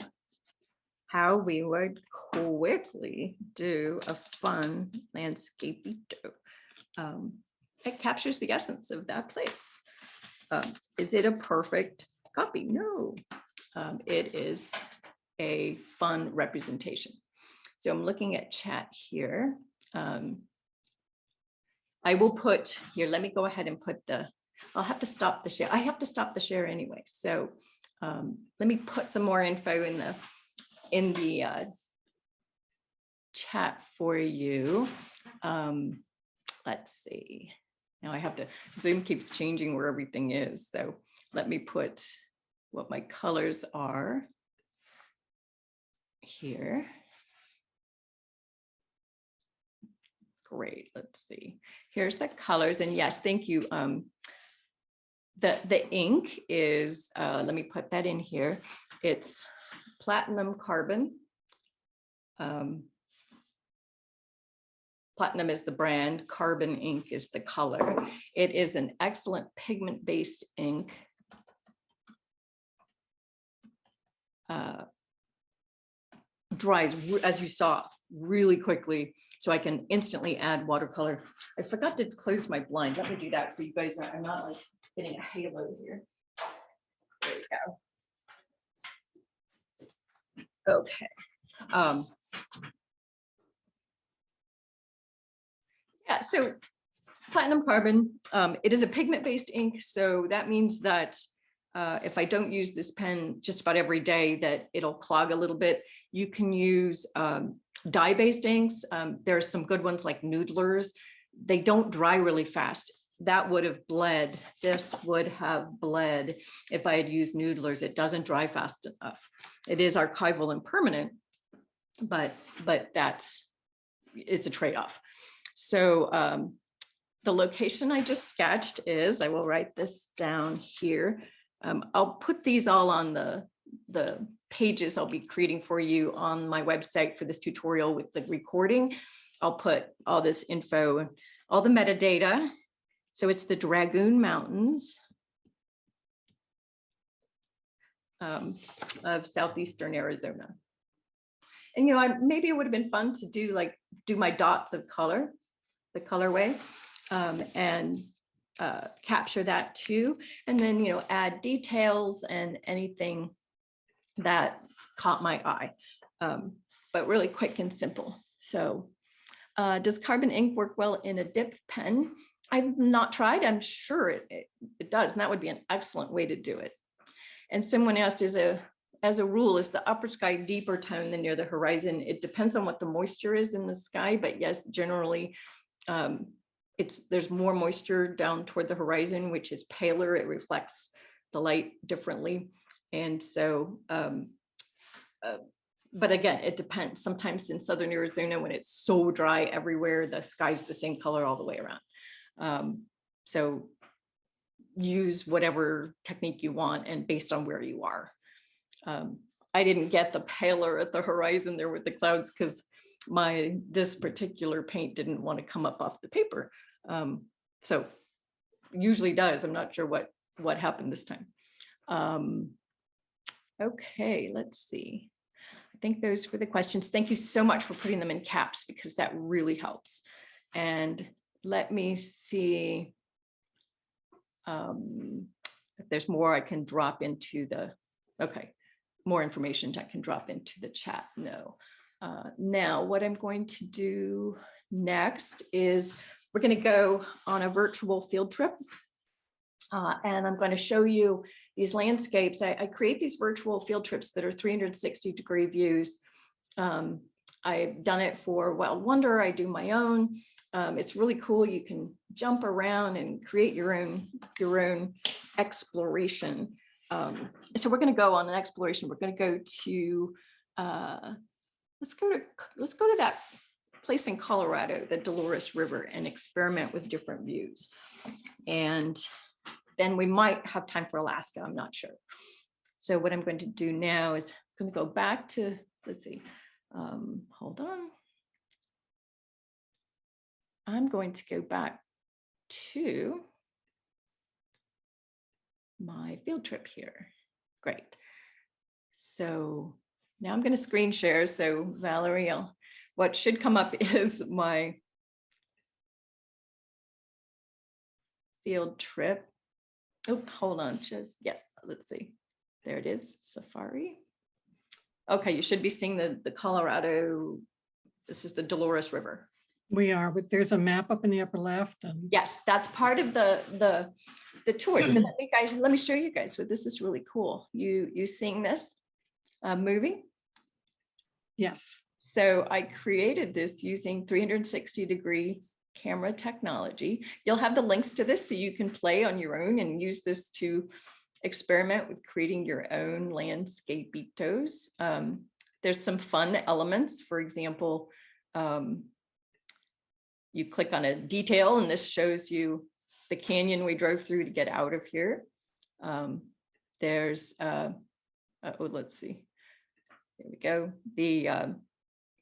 how we would quickly do a fun Landscapeito. It captures the essence of that place. Is it a perfect copy? No, it is a fun representation. So I'm looking at chat here. I will put here, let me go ahead and put I'll have to stop the share. I have to stop the share anyway. So let me put some more info in the chat for you. let's see. Now I have to, Zoom keeps changing where everything is. So let me put what my colors are here. Great, let's see. Here's the colors, and yes, thank you. The ink is, let me put that in here. It's platinum carbon. Platinum is the brand, carbon ink is the color. It is an excellent pigment-based ink. Dries, as you saw, really quickly, so I can instantly add watercolor. I forgot to close my blind. Let me do that so you guys are not like getting a halo here. There we go. Okay. Yeah, so platinum carbon, it is a pigment-based ink, so that means that if I don't use this pen just about every day, that it'll clog a little bit. You can use dye-based inks. There are some good ones like Noodlers. They don't dry really fast. That would have bled. This would have bled if I had used Noodlers. It doesn't dry fast enough. It is archival and permanent, but it's a trade-off. So the location I just sketched is, I will write this down here. I'll put these all on the pages I'll be creating for you on my website for this tutorial with the recording. I'll put all this info, all the metadata. So it's the Dragoon Mountains of southeastern Arizona. And, you know, maybe it would have been fun to do my dots of color, the colorway, and capture that too. And then, you know, add details and anything that caught my eye, but really quick and simple. So does carbon ink work well in a dip pen? I've not tried. I'm sure it does. And that would be an excellent way to do it. And someone asked, as a rule, is the upper sky deeper tone than near the horizon? It depends on what the moisture is in the sky, but yes, generally there's more moisture down toward the horizon, which is paler. It reflects the light differently. And so, but again, it depends. Sometimes in southern Arizona, when it's so dry everywhere, the sky's the same color all the way around. So use whatever technique you want and based on where you are. I didn't get the paler at the horizon there with the clouds because this particular paint didn't want to come up off the paper. So usually does. I'm not sure what happened this time. Okay, let's see. I think those were the questions. Thank you so much for putting them in caps because that really helps. And let me see if there's more I can drop into more information I can drop into the chat. No. Now, what I'm going to do next is we're going to go on a virtual field trip. And I'm going to show you these landscapes. I create these virtual field trips that are 360-degree views. I've done it for Wild Wonder. I do my own. It's really cool. You can jump around and create your own exploration. So we're going to go on an exploration. We're going to go to let's go to that place in Colorado, the Dolores River, and experiment with different views. And then we might have time for Alaska. I'm not sure. So what I'm going to do now is I'm going to go back to, let's see, hold on. I'm going to go back to my field trip here. Great. So now I'm going to screen share. So Valerie, what should come up is my field trip. Oh, hold on, yes, let's see. There it is, Safari. Okay, you should be seeing the Colorado, this is the Dolores River. We are, but there's a map up in the upper left. And yes, that's part of the tour. So let me show you guys what this is really cool. You seeing this movie? Yes. So I created this using 360-degree camera technology. You'll have the links to this so you can play on your own and use this to experiment with creating your own landscapitos. There's some fun elements. For example, you click on a detail and this shows you the canyon we drove through to get out of here. There's, let's see, there we go.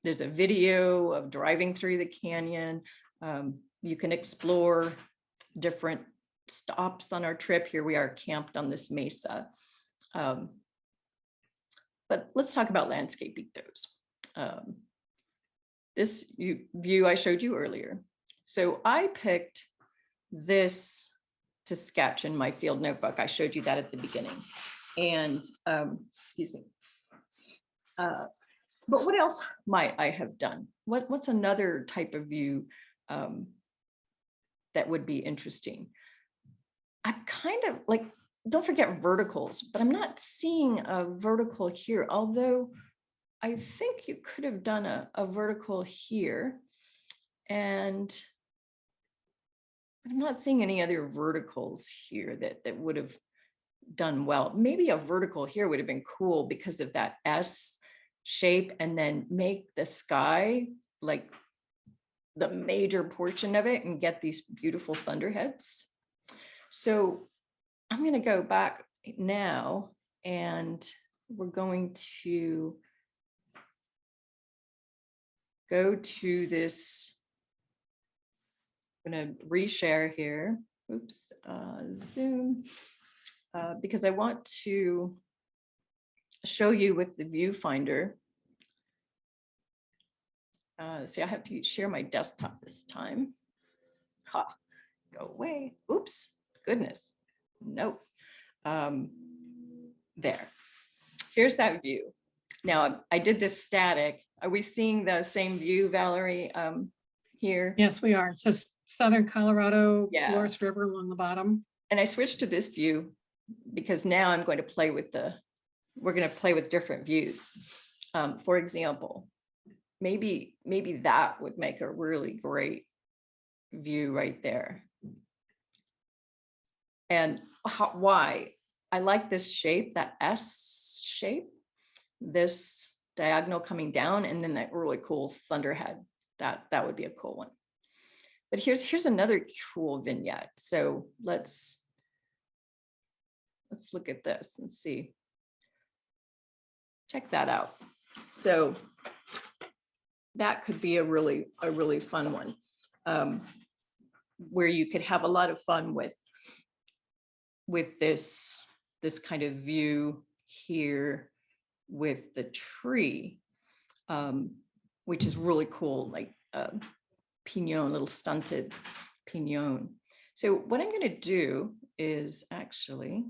There's a video of driving through the canyon. You can explore different stops on our trip. Here we are camped on this mesa. But let's talk about Landscapitos. This view I showed you earlier. So I picked this to sketch in my field notebook. I showed you that at the beginning. And excuse me. But what else might I have done? What's another type of view that would be interesting? I'm kind of like, don't forget verticals, but I'm not seeing a vertical here, although I think you could have done a vertical here. And I'm not seeing any other verticals here that would have done well. Maybe a vertical here would have been cool because of that S shape, and then make the sky like the major portion of it and get these beautiful thunderheads. So I'm going to go back now and we're going to go to this. I'm going to reshare here. Oops, Zoom, because I want to show you with the viewfinder. See, I have to share my desktop this time. Ha, go away. Oops, goodness. Nope. There. Here's that view. Now, I did this static. Are we seeing the same view, Valerie, here? Yes, we are. It says Southern Colorado, Yeah. Forest River along the bottom. And I switched to this view because now I'm going to play with we're going to play with different views. For example, maybe that would make a really great view right there. And why? I like this shape, that S shape, this diagonal coming down, and then that really cool thunderhead. That would be a cool one. But here's another cool vignette. So let's look at this and see. Check that out. So that could be a really fun one, where you could have a lot of fun with this kind of view here with the tree, which is really cool, like pinon, little stunted pinon. So what I'm going to do is actually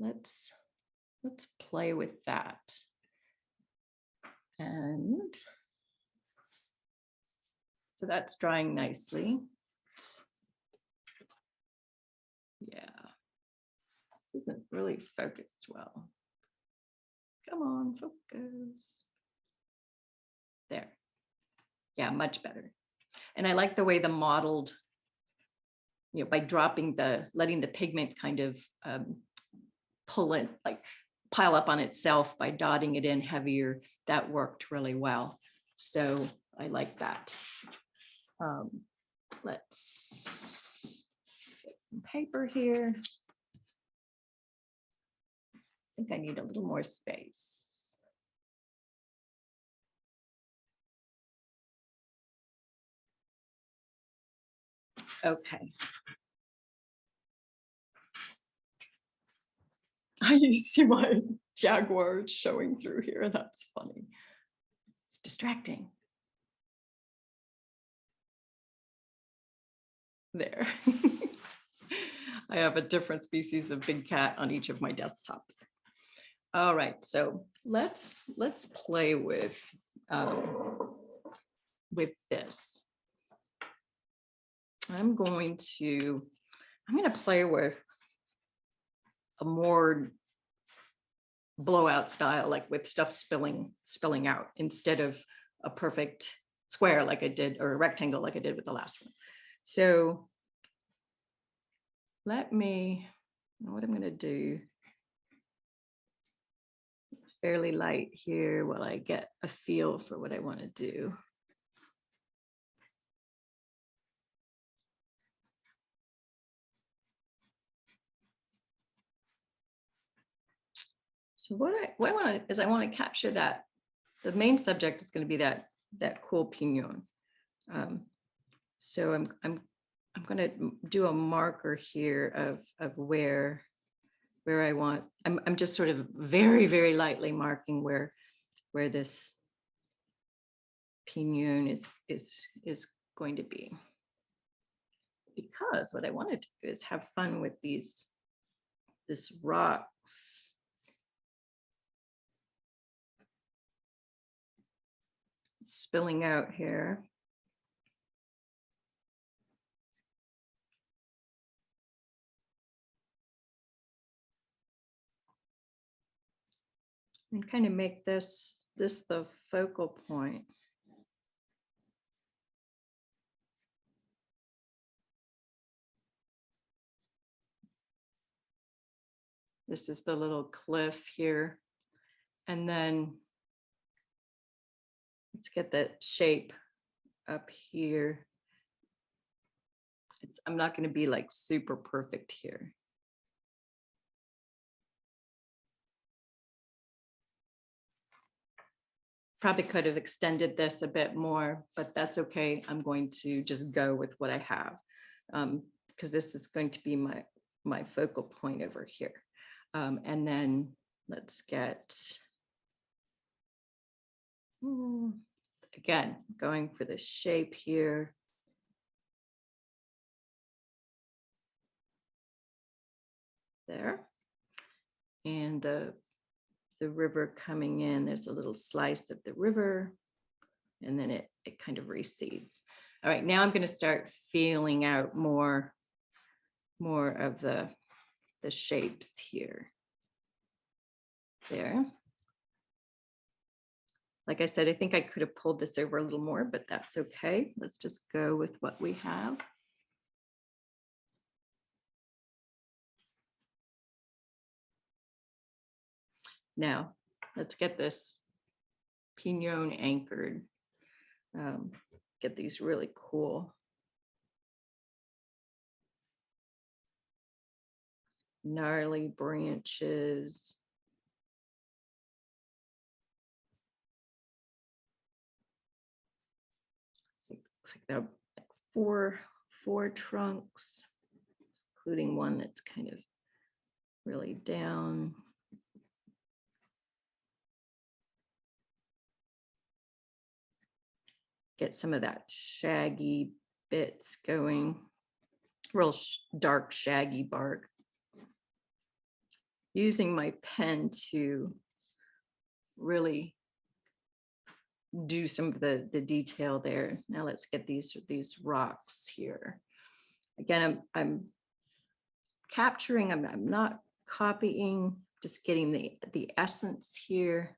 let's play with that. And so that's drying nicely. Yeah, this isn't really focused well. Come on, focus. There. Yeah, much better. And I like the way the modeled, by letting the pigment kind of pull in, like pile up on itself by dotting it in heavier. That worked really well. So I like that. Let's get some paper here. I think I need a little more space. Okay. You see my jaguar showing through here. That's funny. It's distracting. There. I have a different species of big cat on each of my desktops. All right, so let's play with this. I'm going to play with a more blowout style, like with stuff spilling out instead of a perfect square like I did, or a rectangle like I did with the last one. So let me, what I'm going to do, fairly light here while I get a feel for what I want to do. So what I want is I want to capture that. The main subject is going to be that cool pignon. So I'm going to do a marker here of where I want. I'm just sort of very, very lightly marking where this pignon is going to be, because what I want to do is have fun with this rocks. Spilling out here. And kind of make this the focal point. This is the little cliff here. And then let's get that shape up here. I'm not going to be like super perfect here. Probably could have extended this a bit more, but that's okay. I'm going to just go with what I have, because this is going to be my focal point over here. And then let's get, again, going for the shape here. There. And the river coming in, there's a little slice of the river, and then it kind of recedes. All right, now I'm going to start feeling out more of the shapes here. There. Like I said, I think I could have pulled this over a little more, but that's okay. Let's just go with what we have. Now, let's get this pignon anchored. Get these really cool gnarly branches. So it looks like there are like four trunks, including one that's kind of really down. Get some of that shaggy bits going, real dark shaggy bark. Using my pen to really do some of the detail there. Now let's get these rocks here. Again, I'm capturing, I'm not copying, just getting the essence here.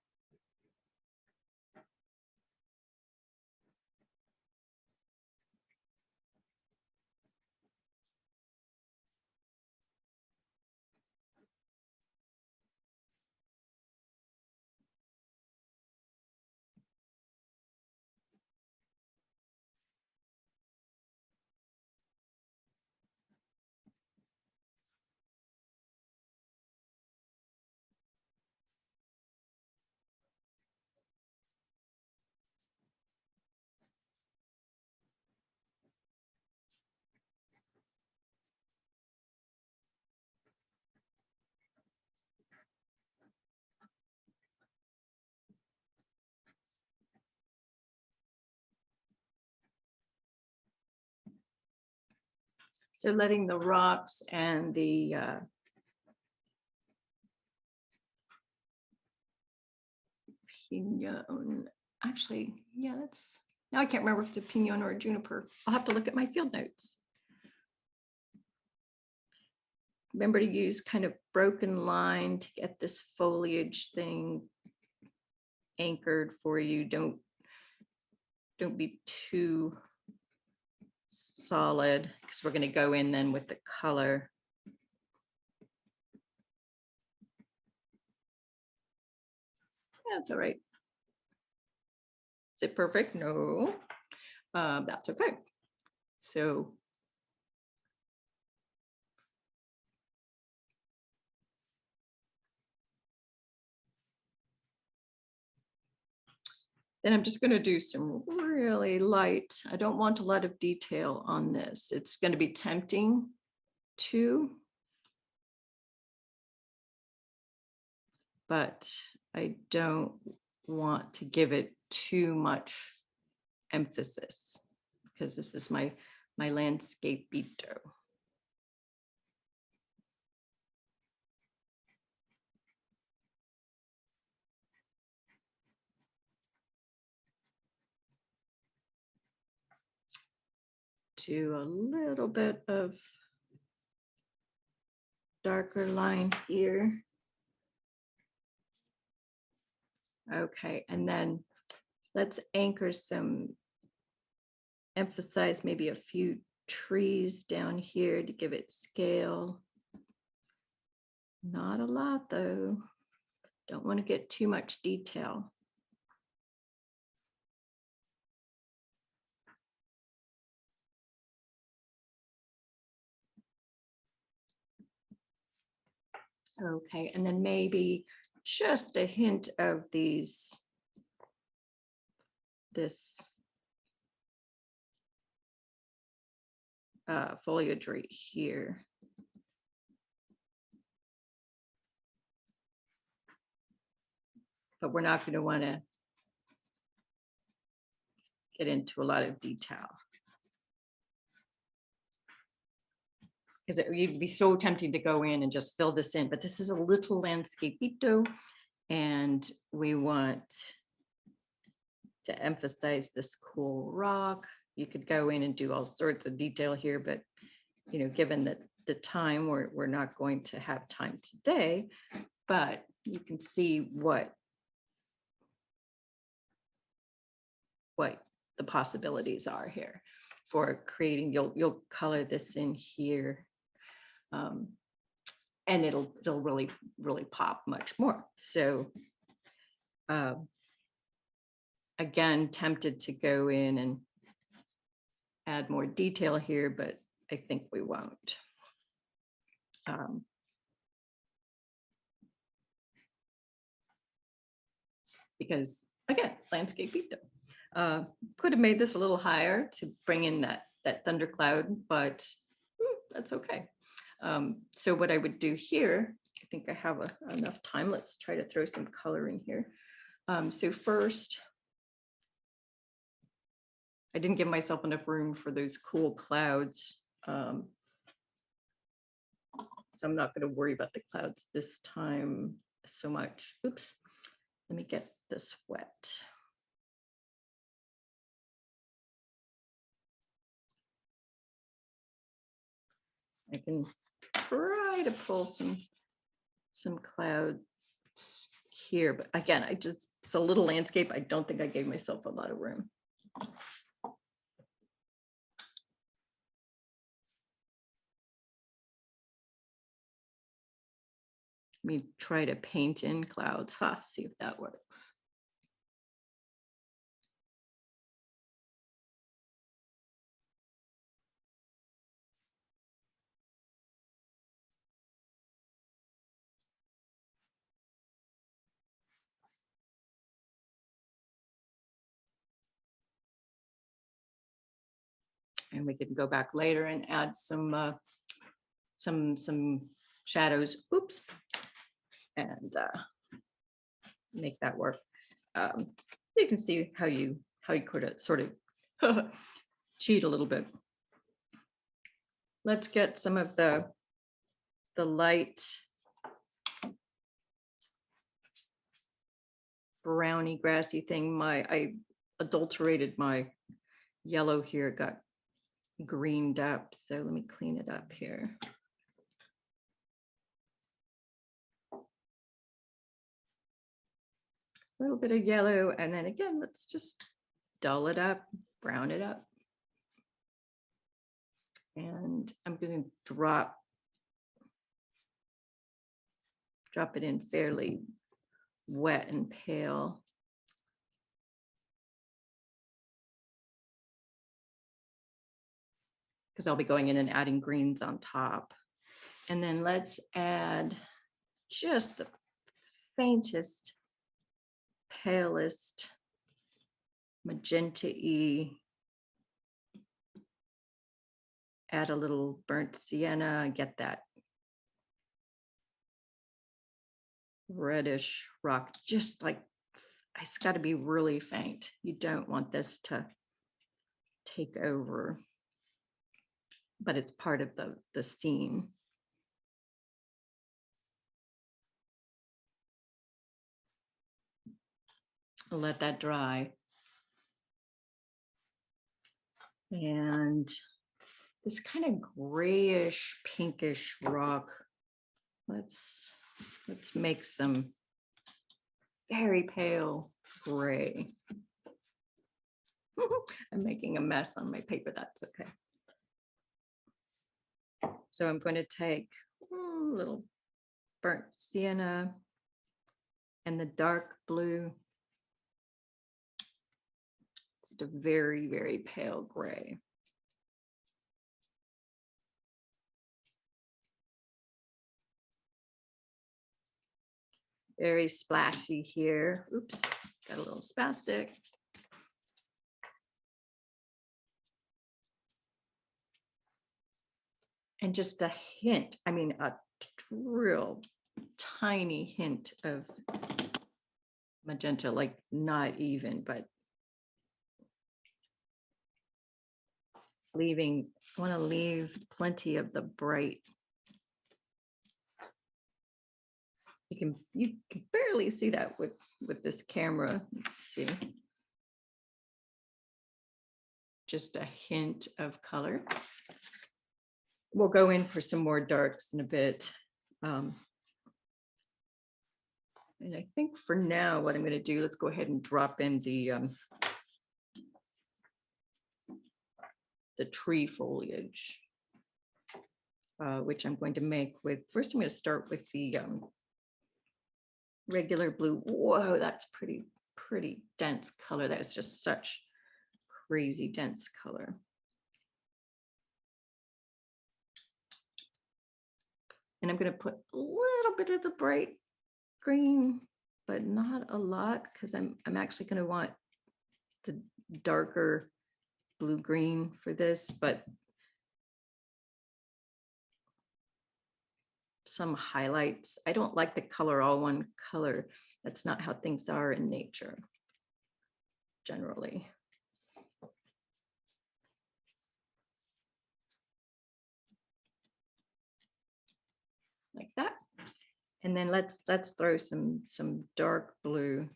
So letting the rocks and the pignon, actually, yeah, that's, now I can't remember if it's a pignon or a juniper. I'll have to look at my field notes. Remember to use kind of broken line to get this foliage thing anchored for you. don't be too solid because we're going to go in then with the color. That's all right. Is it perfect? No, that's okay. So then I'm just going to do some really light. I don't want a lot of detail on this. It's going to be tempting to, but I don't want to give it too much emphasis because this is my Landscapeito. Do a little bit of darker line here. Okay, and then let's anchor some, emphasize maybe a few trees down here to give it scale. Not a lot though. Don't want to get too much detail. Okay, and then maybe just a hint of this foliage right here. But we're not going to want to get into a lot of detail. Because it'd be so tempting to go in and just fill this in, but this is a little Landscapeito, and we want to emphasize this cool rock. You could go in and do all sorts of detail here, but you know, given that the time, we're not going to have time today, but you can see what the possibilities are here for creating. You'll color this in here. And it'll really pop much more. So again, tempted to go in and add more detail here, but I think we won't. Because again, Landscapeito. Could have made this a little higher to bring in that thundercloud, but that's okay. So what I would do here, I think I have enough time. Let's try to throw some color in here. So first, I didn't give myself enough room for those cool clouds. So I'm not going to worry about the clouds this time so much. Oops, let me get this wet. I can try to pull some clouds here, but again, it's a little landscape. I don't think I gave myself a lot of room. Let me try to paint in clouds. See if that works. And we can go back later and add some shadows. Oops, and make that work. You can see how you could sort of cheat a little bit. Let's get some of the light browny grassy thing. I adulterated my yellow here, it got greened up. So let me clean it up here. A little bit of yellow, and then again, let's just dull it up, brown it up. And I'm going to drop it in fairly wet and pale. Because I'll be going in and adding greens on top. And then let's add just the faintest, palest magenta-y. Add a little burnt sienna, get that reddish rock, just like, it's got to be really faint. You don't want this to take over, but it's part of the scene. I'll let that dry. And this kind of grayish, pinkish rock, let's make some very pale gray. I'm making a mess on my paper, that's okay. So I'm going to take a little burnt sienna and the dark blue, just a very, very pale gray. Very splashy here. Oops, got a little spastic. And just a hint, I mean, a real tiny hint of magenta, like not even, but leaving, I want to leave plenty of the bright. You can barely see that with this camera. Let's see. Just a hint of color. We'll go in for some more darks in a bit. And I think for now, what I'm going to do, let's go ahead and drop in the tree foliage, which I'm going to make with, first I'm going to start with the regular blue. Whoa, that's pretty dense color. That is just such crazy dense color. And I'm going to put a little bit of the bright green, but not a lot, because I'm actually going to want the darker blue green for this, but some highlights. I don't like the color all one color. That's not how things are in nature generally. Like that. And then let's throw some dark blue.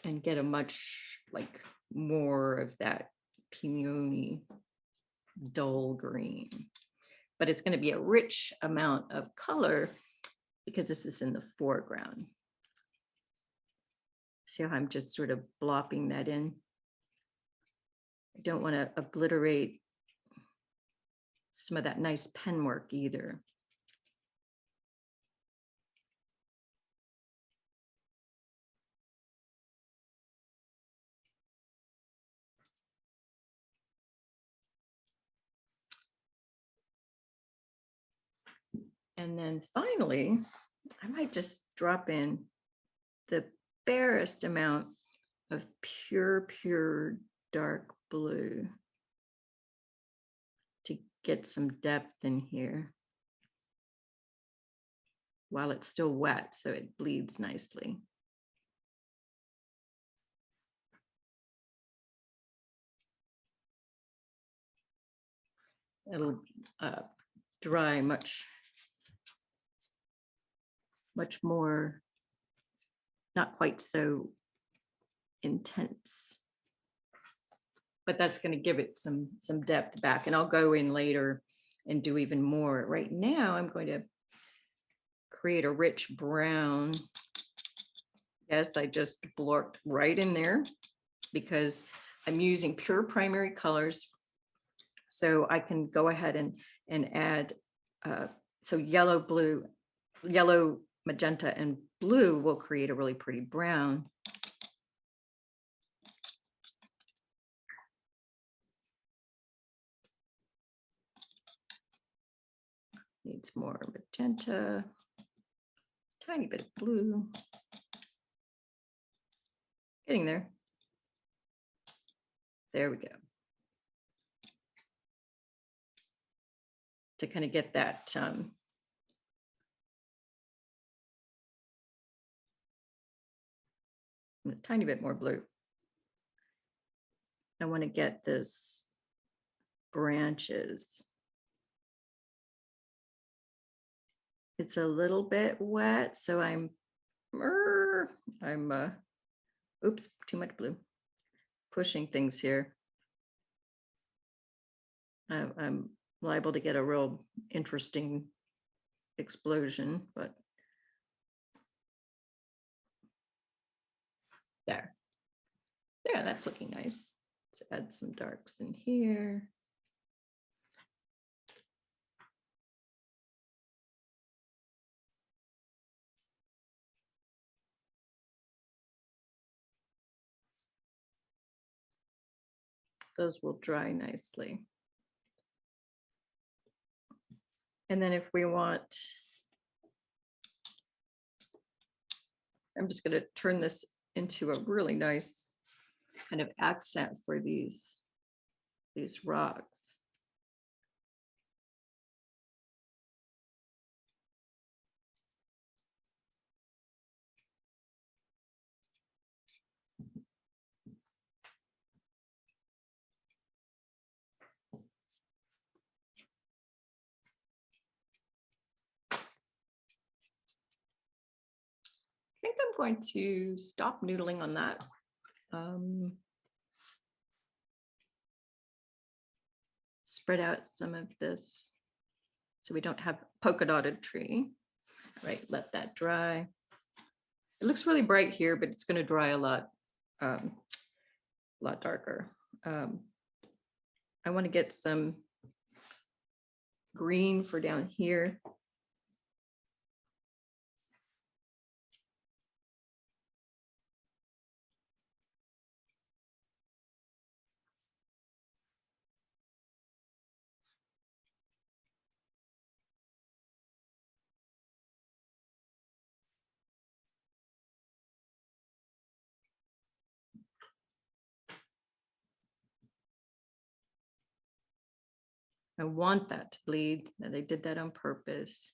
And get a much like more of that peony dull green. But it's going to be a rich amount of color because this is in the foreground. See how I'm just sort of blopping that in? I don't want to obliterate some of that nice pen work either. And then finally, I might just drop in the barest amount of pure dark blue to get some depth in here while it's still wet, so it bleeds nicely. It'll dry much more, not quite so intense, but that's going to give it some depth back, and I'll go in later and do even more. Right now I'm going to create a rich brown. Yes, I just blorked right in there because I'm using pure primary colors. So I can go ahead and add, so yellow, blue, yellow, magenta, and blue will create a really pretty brown. Needs more magenta, tiny bit of blue. Getting there. There we go. To kind of get that a tiny bit more blue. I want to get this branches. It's a little bit wet, so I'm oops, too much blue. Pushing things here. I'm liable to get a real interesting explosion, but there, that's looking nice. Let's add some darks in here. Those will dry nicely. And then if we want, I'm just going to turn this into a really nice kind of accent for these rocks. I think I'm going to stop noodling on that. Spread out some of this so we don't have polka dotted tree. All right, let that dry. It looks really bright here, but it's going to dry a lot darker. I want to get some green for down here. I want that to bleed, and they did that on purpose.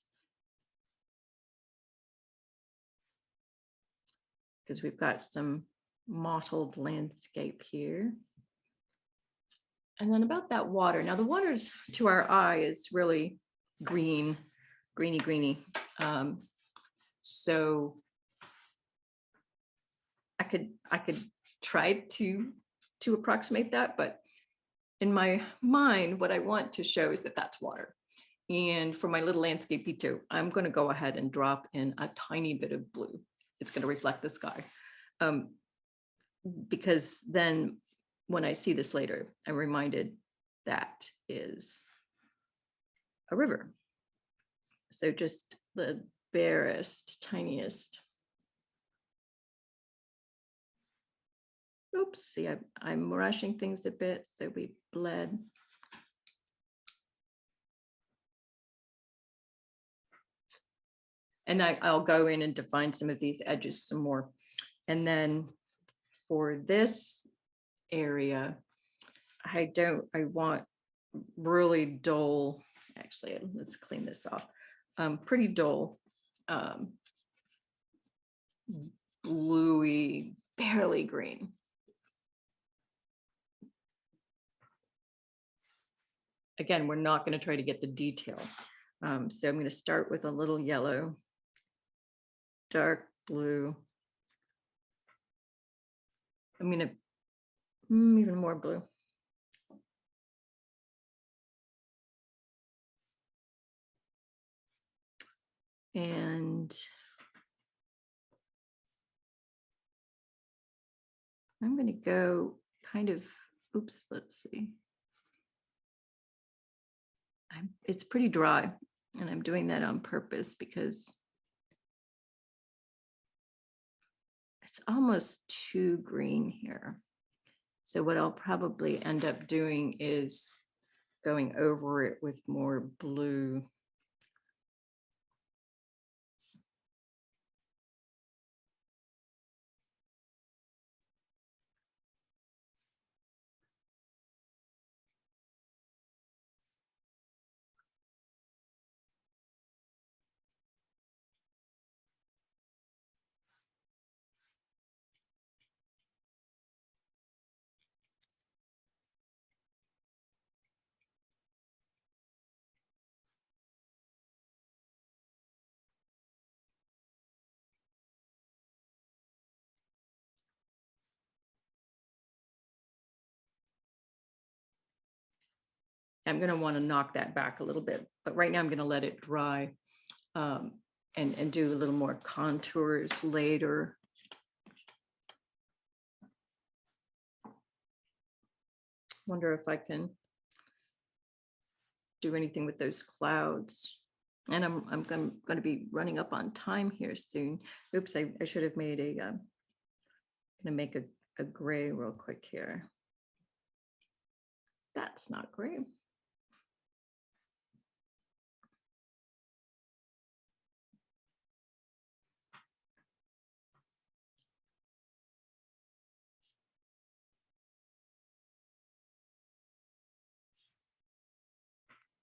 Because we've got some mottled landscape here. And then about that water. Now the water's to our eye is really green, greeny. So I could try to approximate that, but in my mind, what I want to show is that that's water. And for my little Landscapeito, I'm going to go ahead and drop in a tiny bit of blue. It's going to reflect the sky. Because then when I see this later, I'm reminded that is a river. So just the barest, tiniest. Oops, see, I'm rushing things a bit, so we bled. And I'll go in and define some of these edges some more. And then for this area, I want really dull, actually, let's clean this off. Pretty dull, bluey, barely green. Again, we're not going to try to get the detail. So I'm going to start with a little yellow, dark blue. I'm going to even more blue. And I'm going to go kind of, oops, let's see. It's pretty dry, and I'm doing that on purpose because it's almost too green here. So what I'll probably end up doing is going over it with more blue. I'm going to want to knock that back a little bit, but right now I'm going to let it dry and do a little more contours later. Wonder if I can do anything with those clouds. And I'm going to be running up on time here soon. Oops, I should have made a, going to make a gray real quick here. That's not gray.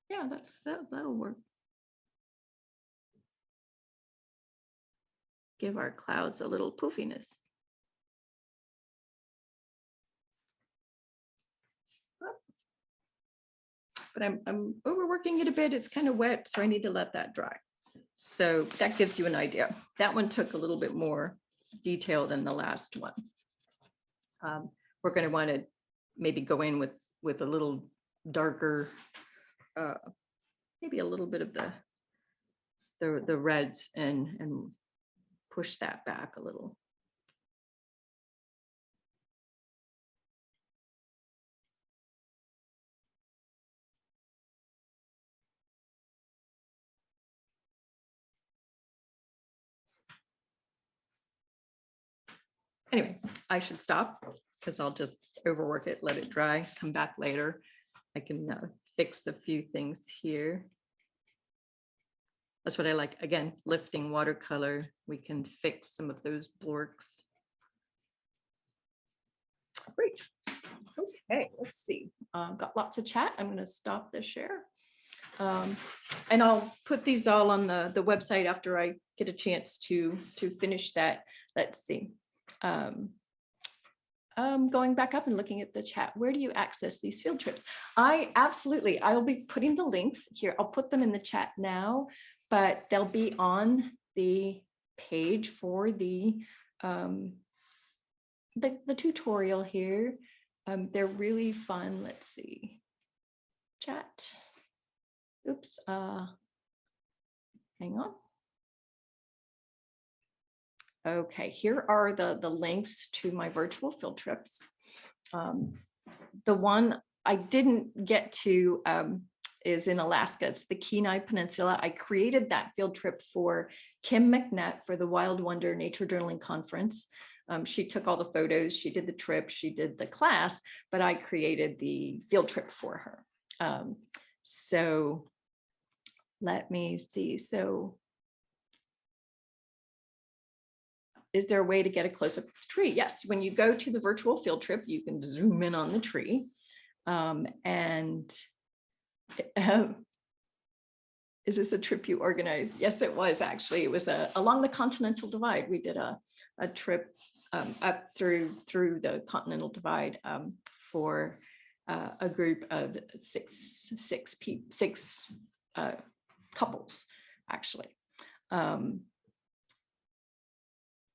Yeah, that'll work. Give our clouds a little poofiness. But I'm overworking it a bit. It's kind of wet, so I need to let that dry. So that gives you an idea. That one took a little bit more detail than the last one. We're going to want to maybe go in with a little darker, maybe a little bit of the reds and push that back a little. Anyway, I should stop because I'll just overwork it, let it dry, come back later. I can fix a few things here. That's what I like. Again, lifting watercolor, we can fix some of those blorks. Great. Okay, let's see. Got lots of chat. I'm going to stop the share. And I'll put these all on the website after I get a chance to finish that. Let's see. Going back up and looking at the chat, where do you access these field trips? I'll be putting the links here. I'll put them in the chat now, but they'll be on the page for the tutorial here. They're really fun. Let's see. Chat. Oops. Hang on. Okay, here are the links to my virtual field trips. The one I didn't get to is in Alaska. It's the Kenai Peninsula. I created that field trip for Kim McNett for the Wild Wonder Nature Journaling Conference. She took all the photos, she did the trip, she did the class, but I created the field trip for her. So let me see. So is there a way to get a close-up of the tree? Yes, when you go to the virtual field trip, you can zoom in on the tree. Is this a trip you organized? Yes, it was actually. It was along the Continental Divide. We did a trip up through the Continental Divide for a group of six couples, actually.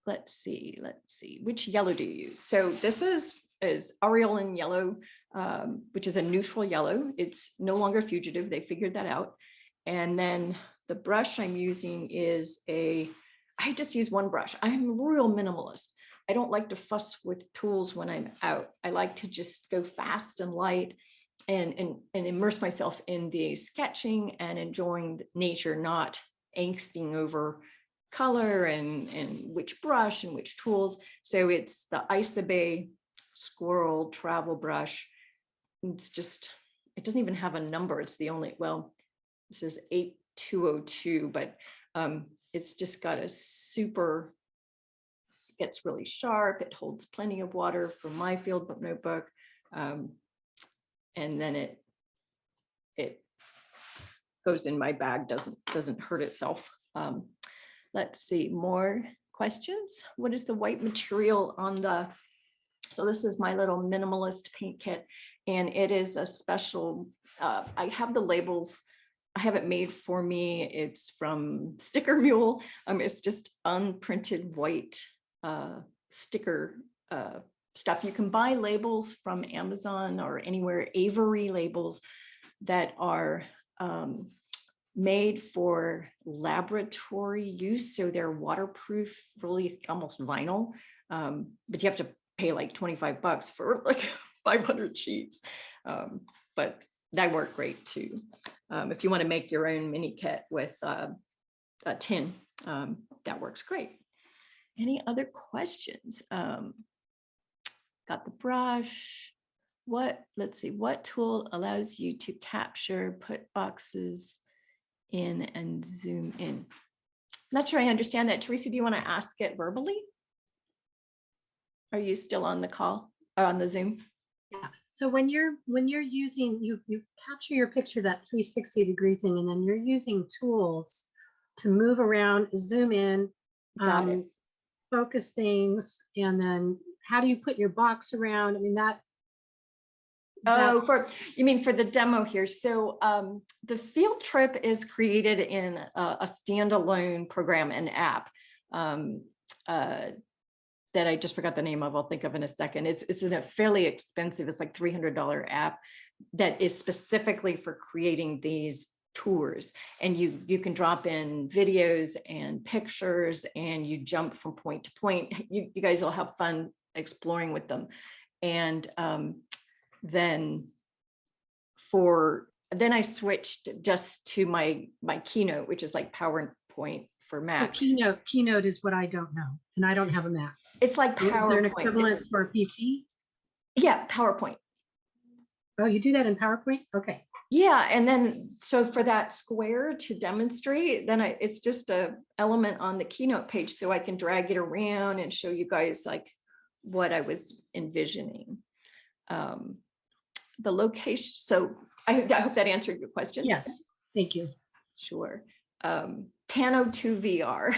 Let's see, which yellow do you use? So this is aureolin yellow, which is a neutral yellow. It's no longer fugitive. They figured that out. And then The brush I'm using is I just use one brush. I'm a real minimalist. I don't like to fuss with tools when I'm out. I like to just go fast and light and immerse myself in the sketching and enjoying nature, not angsting over color and which brush and which tools. So it's the Isabey Squirrel travel brush. It's just, it doesn't even have a number. It's the only, well, this is 8202, but it's just got a super, gets really sharp. It holds plenty of water for my field book notebook. And then it goes in my bag, doesn't hurt itself. Let's see, more questions. What is the white material on the, so this is my little minimalist paint kit, and it is a special, I have the labels, I have it made for me. It's from Sticker Mule. It's just unprinted white sticker stuff. You can buy labels from Amazon or anywhere, Avery labels that are made for laboratory use. So they're waterproof, really almost vinyl, but you have to pay like $25 for like 500 sheets. But that work great too. If you want to make your own mini kit with a tin, that works great. Any other questions? Got the brush. Let's see, what tool allows you to capture, put boxes in and zoom in? Not sure I understand that. Teresa, do you want to ask it verbally? Are you still on the call or on the Zoom? Yeah. So when you're using, you capture your picture, that 360-degree thing, and then you're using tools to move around, zoom in, Got it. focus things, and then how do you put your box around? I mean, Oh, you mean for the demo here. So the field trip is created in a standalone program and app that I just forgot the name of. I'll think of in a second. It's a fairly expensive, it's like $300 app that is specifically for creating these tours. And you can drop in videos and pictures and you jump from point to point. You guys will have fun exploring with them. And then I switched just to my Keynote, which is like PowerPoint for Mac. So Keynote is what I don't know, and I don't have a Mac. It's like So is there an PowerPoint. equivalent for a PC? Yeah, PowerPoint. Oh, you do that in PowerPoint? Okay. Yeah, and then so for that square to demonstrate, then it's just a element on the Keynote page, so I can drag it around and show you guys like what I was envisioning. The location. So I hope that answered your question. Yes, thank you. Sure. Pano 2 VR.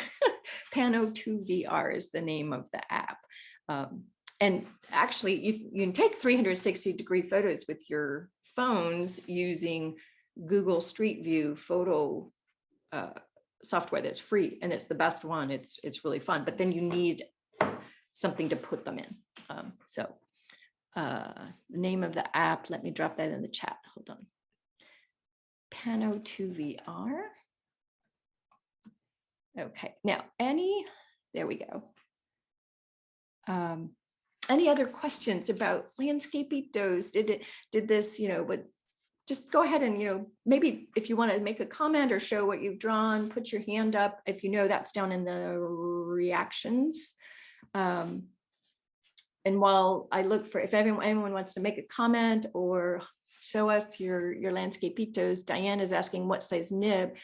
Pano 2 VR is the name of the app. And actually, you can take 360-degree photos with your phones using Google Street View photo software that's free, and it's the best one. It's really fun, but then you need something to put them in. The name of the app, let me drop that in the chat. Hold on. Pano 2 VR. Okay, now there we go. Any other questions about Landscapitos? Did this, but just go ahead and, maybe if you want to make a comment or show what you've drawn, put your hand up. If that's down in the reactions. And while I look for, if anyone wants to make a comment or show us your Landscapitos, Diane is asking what size nib.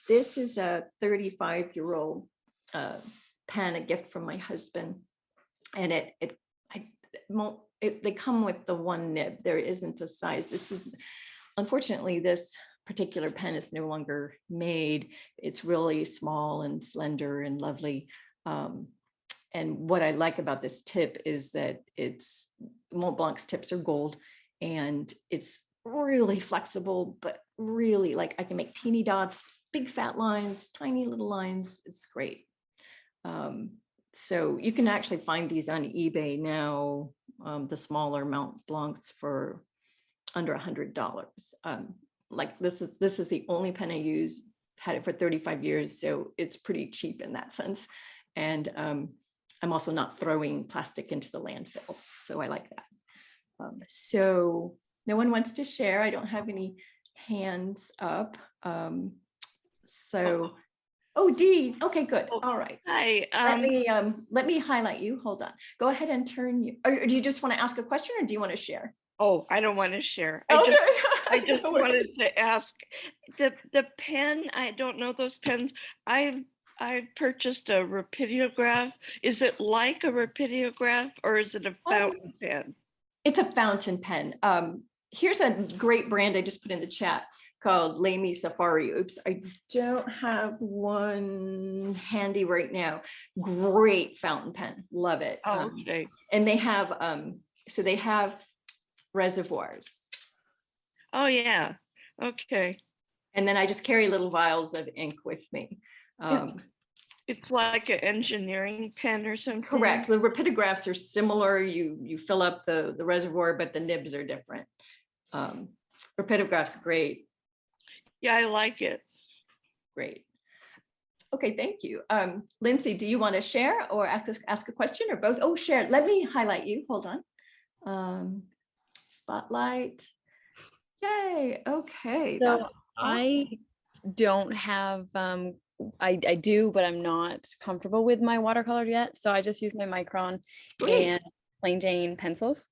This is a 35-year-old pen, a gift from my husband. And they come with the one nib. There isn't a size. Unfortunately, this particular pen is no longer made. It's really small and slender and lovely. And what I like about this tip is that Mont Blanc's tips are gold, and it's really flexible, but really like I can make teeny dots, big fat lines, tiny little lines. It's great. So you can actually find these on eBay now, the smaller Mont Blancs for under $100. Like this is the only pen I use had it for 35 years, so it's pretty cheap in that sense. And I'm also not throwing plastic into the landfill, so I like that. So no one wants to share. I don't have any hands up. So, oh, Dee. Okay, good. All right. Hi. Let me highlight you. Hold on. Go ahead and turn you. Or do you just want to ask a question, or do you want to share? Oh, I don't want to share. Okay. I just No wanted worries. to ask the pen. I don't know those pens. I've purchased a rapidograph. Is it like a rapidograph or is it a fountain pen? It's a fountain pen. Here's a great brand I just put in the chat called Lamy Safari. Oops, I don't have one handy right now. Great fountain pen. Love it. Oh, okay. And they have so they have reservoirs. Oh, yeah. Okay. And then I just carry little vials of ink with me. It's like an engineering pen or something. Correct. The rapidographs are similar. You fill up the reservoir, but the nibs are different. Rapidograph's great. Yeah, I like it. Great. Okay, thank you. Lindsay, do you want to share or ask a question or both? Oh, share. Let me highlight you. Hold on. Spotlight. Yay. Okay. So That's awesome. I don't have, I do, but I'm not comfortable with my watercolor yet. So I just use my Micron Great. and plain Jane pencils.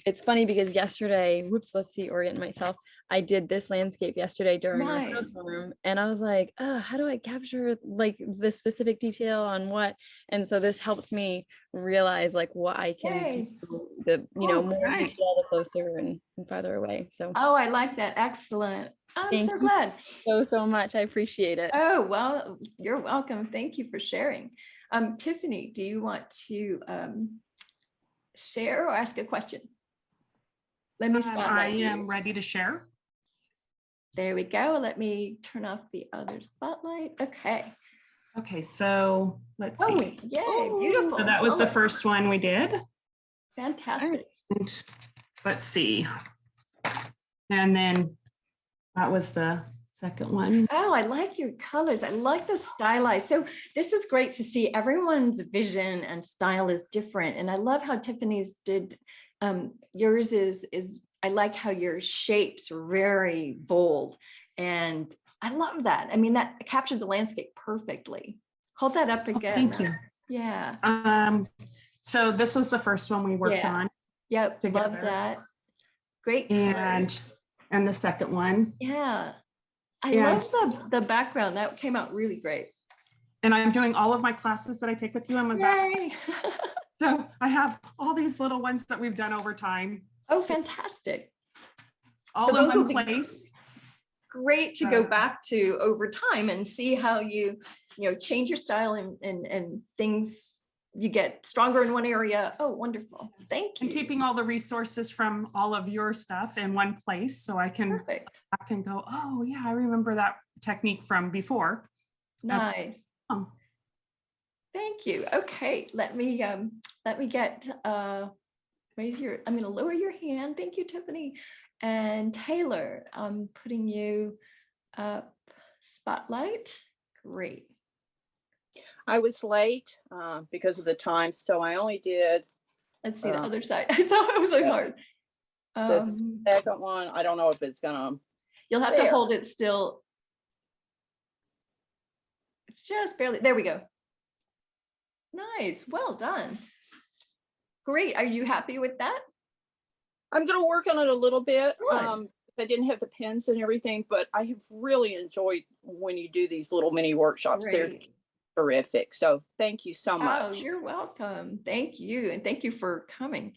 It's funny because yesterday, whoops, let's see, orient myself. I did this landscape yesterday during our Nice. snowstorm, and I was like, oh, how do I capture like the specific detail on what? And so this helped me realize like what I can Yay. do, the Oh, more nice. detail the closer and farther away. So Oh, I like that. Excellent. I'm Thank so you. glad. so much. I appreciate it. Oh, well, you're welcome. Thank you for sharing. Tiffany, do you want to share or ask a question? Let me I spotlight you. am ready to share. There we go. Let me turn off the other spotlight. Okay. Okay, so let's Oh, see. yay, beautiful. So that was the Color. first one we did. Fantastic. And let's see. And then that was the second one. Oh, I like your colors. I like the stylized. So this is great to see. Everyone's vision and style is different. And I love how Tiffany's did. Yours is I like how your shapes are very bold. And I love that. I mean, that captured the landscape perfectly. Hold that up again. Thank you. Yeah. So this was the first one we worked Yeah. on. Yep. Love Together. that. Great. colors. And the second one. Yeah. I And- love the background. That came out really great. And I'm doing all of my classes that I take with you. I'm Yay. So I have all these little ones that we've done over time, Oh, fantastic. all So in those will one be place. Great to go back to over time and see how you change your style and things, you get stronger in one area. Oh, wonderful. Thank you. And keeping all the resources from all of your stuff in one place so I can go, oh yeah, I remember that technique from before. Nice. Oh. Thank you. Okay, let me get I'm gonna lower your hand. Thank you, Tiffany. And Taylor, I'm putting you up spotlight. Great. I was late because of the time, so I only did Let's see the other side. I thought it was like hard. the second one. I don't know if it's gonna. You'll have to There. hold it still. It's just barely, there we go. Nice, well done. Great, are you happy with that? I'm gonna work on it a little bit. Good. I didn't have the pens and everything, but I have really enjoyed when you do these little mini workshops. They're Great. terrific. So thank you so Oh, much. you're welcome. Thank you. And thank you for coming.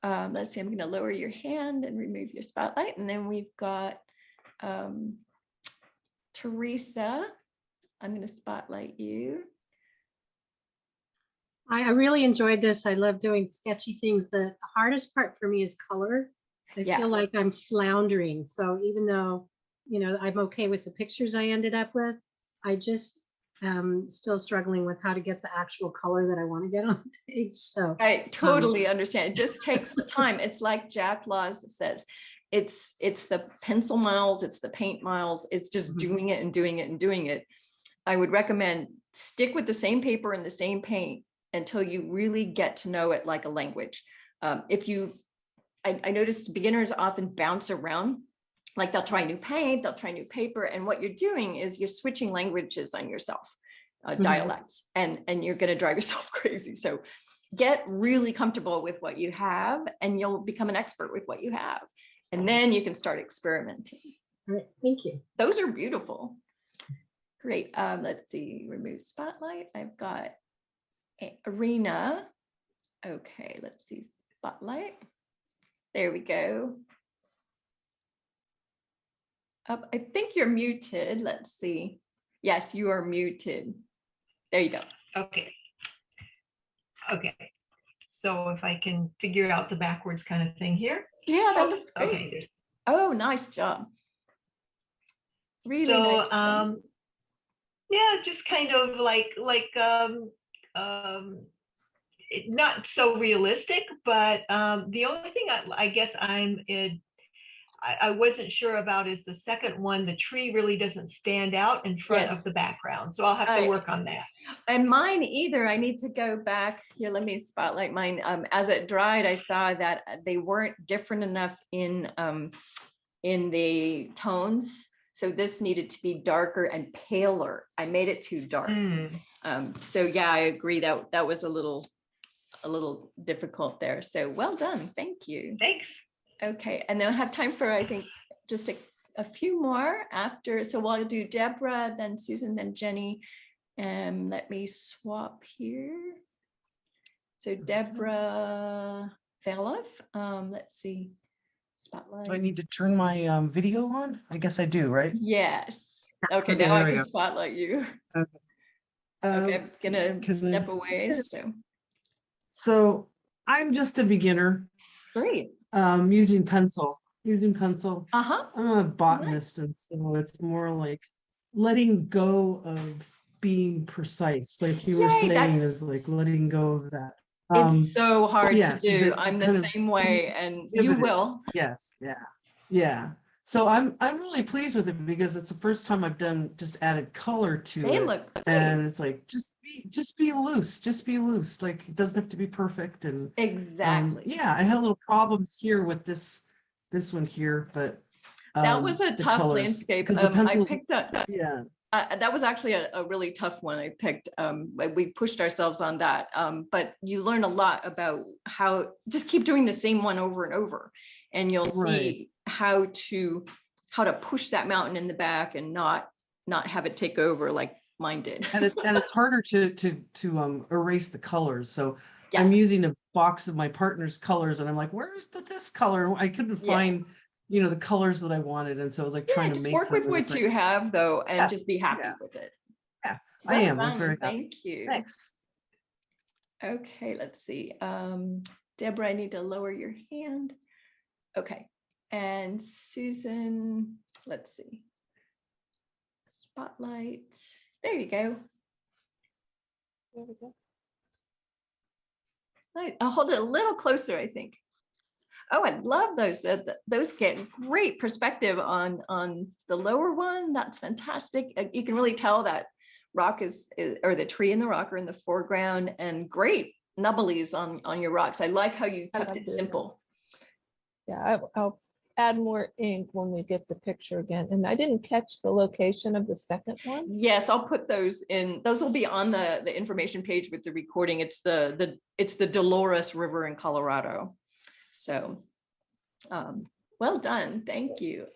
Let's see, I'm gonna lower your hand and remove your spotlight. And then we've got Teresa. I'm gonna spotlight you. I really enjoyed this. I love doing sketchy things. The hardest part for me is color. I Yeah. feel like I'm floundering. So even though, I'm okay with the pictures I ended up with, I just still struggling with how to get the actual color that I want to get on the page. So I totally understand. It just takes time. It's like Jack Laws says, it's the pencil miles, it's the paint miles, it's just doing it and doing it and doing it. I would recommend stick with the same paper and the same paint until you really get to know it like a language. I noticed beginners often bounce around, like they'll try new paint, they'll try new paper, and what you're doing is you're switching languages on yourself, dialects, and you're going to drive yourself crazy. So get really comfortable with what you have, and you'll become an expert with what you have, and then you can start experimenting. All right, thank you. Those are beautiful. Great. Let's see, remove spotlight. I've got Arena. Okay, let's see, spotlight. There we go. I think you're muted. Let's see. Yes, you are muted. There you go. Okay. Okay. So if I can figure out the backwards kind of thing here. Yeah, that looks great. Okay. Oh, nice job. Really So, nice job. yeah, just kind of like not so realistic, but the only thing I guess I wasn't sure about is the second one. The tree really doesn't stand out in front of the background. So I'll have to work on that. And mine either. I need to go back here. Let me spotlight mine. As it dried, I saw that they weren't different enough in the tones. So this needed to be darker and paler. I made it too dark. So yeah, I agree that was a little difficult there. So well done. Thank you. Thanks. Okay, and then I have time for, I think, just a few more after. So we'll do Deborah, then Susan, then Jenny. And let me swap here. So Deborah Veloff, let's see, spotlight. Do I need to turn my video on? I guess I do, right? Yes. Okay, now I can spotlight you. Okay, I'm gonna step away. So I'm just a beginner. Great. Using pencil. Uh-huh. I'm a botanist, and so it's more like letting go of being precise, like you were saying, is like letting go of that. It's so hard to do. I'm the same way, and you will. Yes, yeah. So I'm really pleased with it because it's the first time I've just added color to it. Look great. And it's like just be loose. Like it doesn't have to be perfect. And exactly. Yeah, I had a little problems here with this one here, but that was a tough landscape. I picked up. Yeah. That was actually a really tough one I picked. We pushed ourselves on that, but you learn a lot about how just keep doing the same one over and over, and you'll see how to push that mountain in the back and not have it take over like mine did. and it's harder to erase the colors. So I'm using a box of my partner's colors, and I'm like, where's this color? I couldn't find the colors that I wanted, and so I was like trying to make work with what you have though, and just be happy with it. Yeah, I am. I'm very happy. Thank you. Thanks. Okay, let's see. Deborah, I need to lower your hand. Okay, and Susan, let's see. Spotlight. There you go. There we go. Right, I'll hold it a little closer, I think. Oh, I love those. Those get great perspective on the lower one. That's fantastic. You can really tell that rock or the tree and the rock are in the foreground, and great nubbleys on your rocks. I like how you kept it simple. Yeah, I'll add more ink when we get the picture again. And I didn't catch the location of the second one. Yes, I'll put those in. Those will be on the information page with the recording. It's the Dolores River in Colorado. So, well done. Thank you.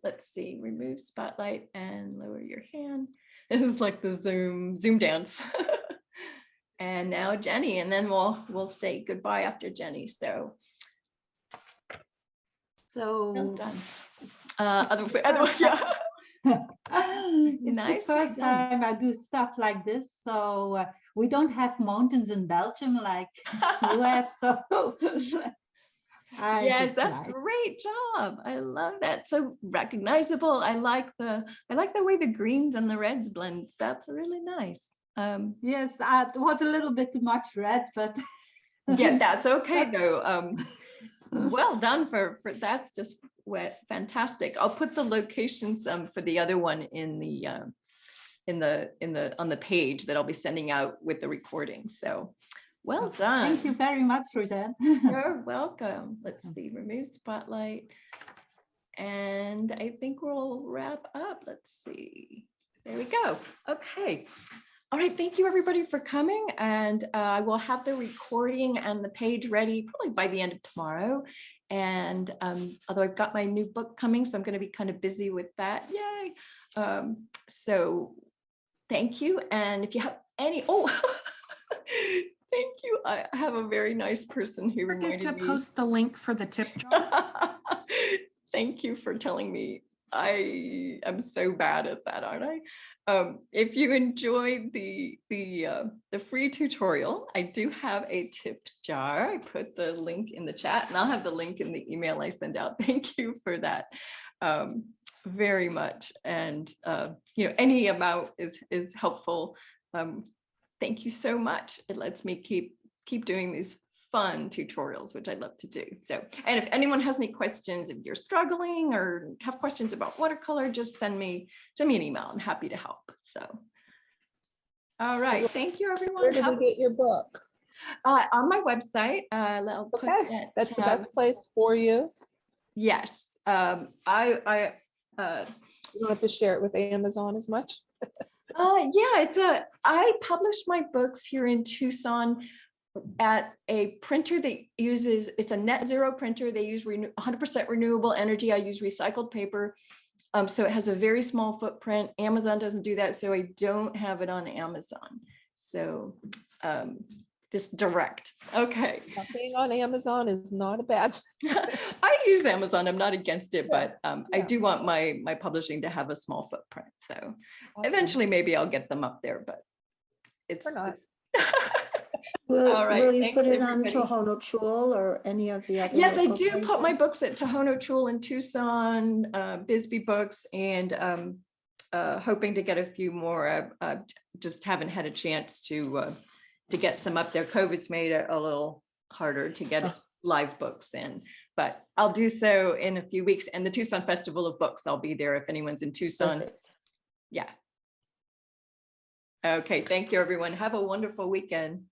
Let's see, remove spotlight and lower your hand. This is like the Zoom dance. And now Jenny, and then we'll say goodbye after Jenny. So well done. It's the first time I do stuff like this. So we don't have mountains in Belgium like you have. So yes, that's great job. I love that. So recognizable. I like the way the greens and the reds blend. That's really nice. Yes, it was a little bit too much red, but yeah, that's okay though. Well done for that's just fantastic. I'll put the locations for the other one in the on the page that I'll be sending out with the recording. So well done. Thank you very much, Roseanne. You're welcome. Let's see, remove spotlight. And I think we'll wrap up. Let's see. There we go. Okay. All right. Thank you everybody for coming. And I will have the recording and the page ready probably by the end of tomorrow. And although I've got my new book coming, so I'm going to be kind of busy with that. Yay. So thank you. And if you have any, thank you. I have a very nice person who Forget reminded to me. post the link for the tip jar. Thank you for telling me. I am so bad at that, aren't I? If you enjoyed the free tutorial, I do have a tip jar. I put the link in the chat, and I'll have the link in the email I send out. Thank you for that very much. And you know, any amount is helpful. Thank you so much. It lets me keep doing these fun tutorials, which I love to do. So, and if anyone has any questions, if you're struggling or have questions about watercolor, just send me an email. I'm happy to help. So, all right. Thank you, everyone. Where did we get your book? On my website. I'll put Okay, that's the best place for you. Yes. You don't have to share it with Amazon as much. Yeah, I publish my books here in Tucson at a printer that uses, it's a net zero printer. They use 100% renewable energy. I use recycled paper. So it has a very small footprint. Amazon doesn't do that. So I don't have it on Amazon. So just direct. Okay. Being on Amazon is not a bad. I use Amazon. I'm not against it, but I do want my publishing to have a small footprint. So eventually maybe I'll get them up there, but it's not. Will you put it on Tohono Chul or any of the other? Yes, I do places? put my books at Tohono Chul in Tucson, Bisbee Books, and hoping to get a few more. Just haven't had a chance to get some up there. COVID's made it a little harder to get live books in, but I'll do so in a few weeks. And the Tucson Festival of Books, I'll be there if anyone's in Tucson. Perfect. Yeah. Okay, thank you, everyone. Have a wonderful weekend.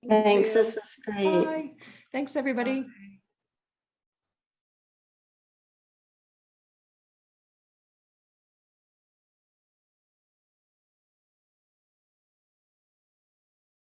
Thanks, this was great. Bye. Thanks, everybody. Bye.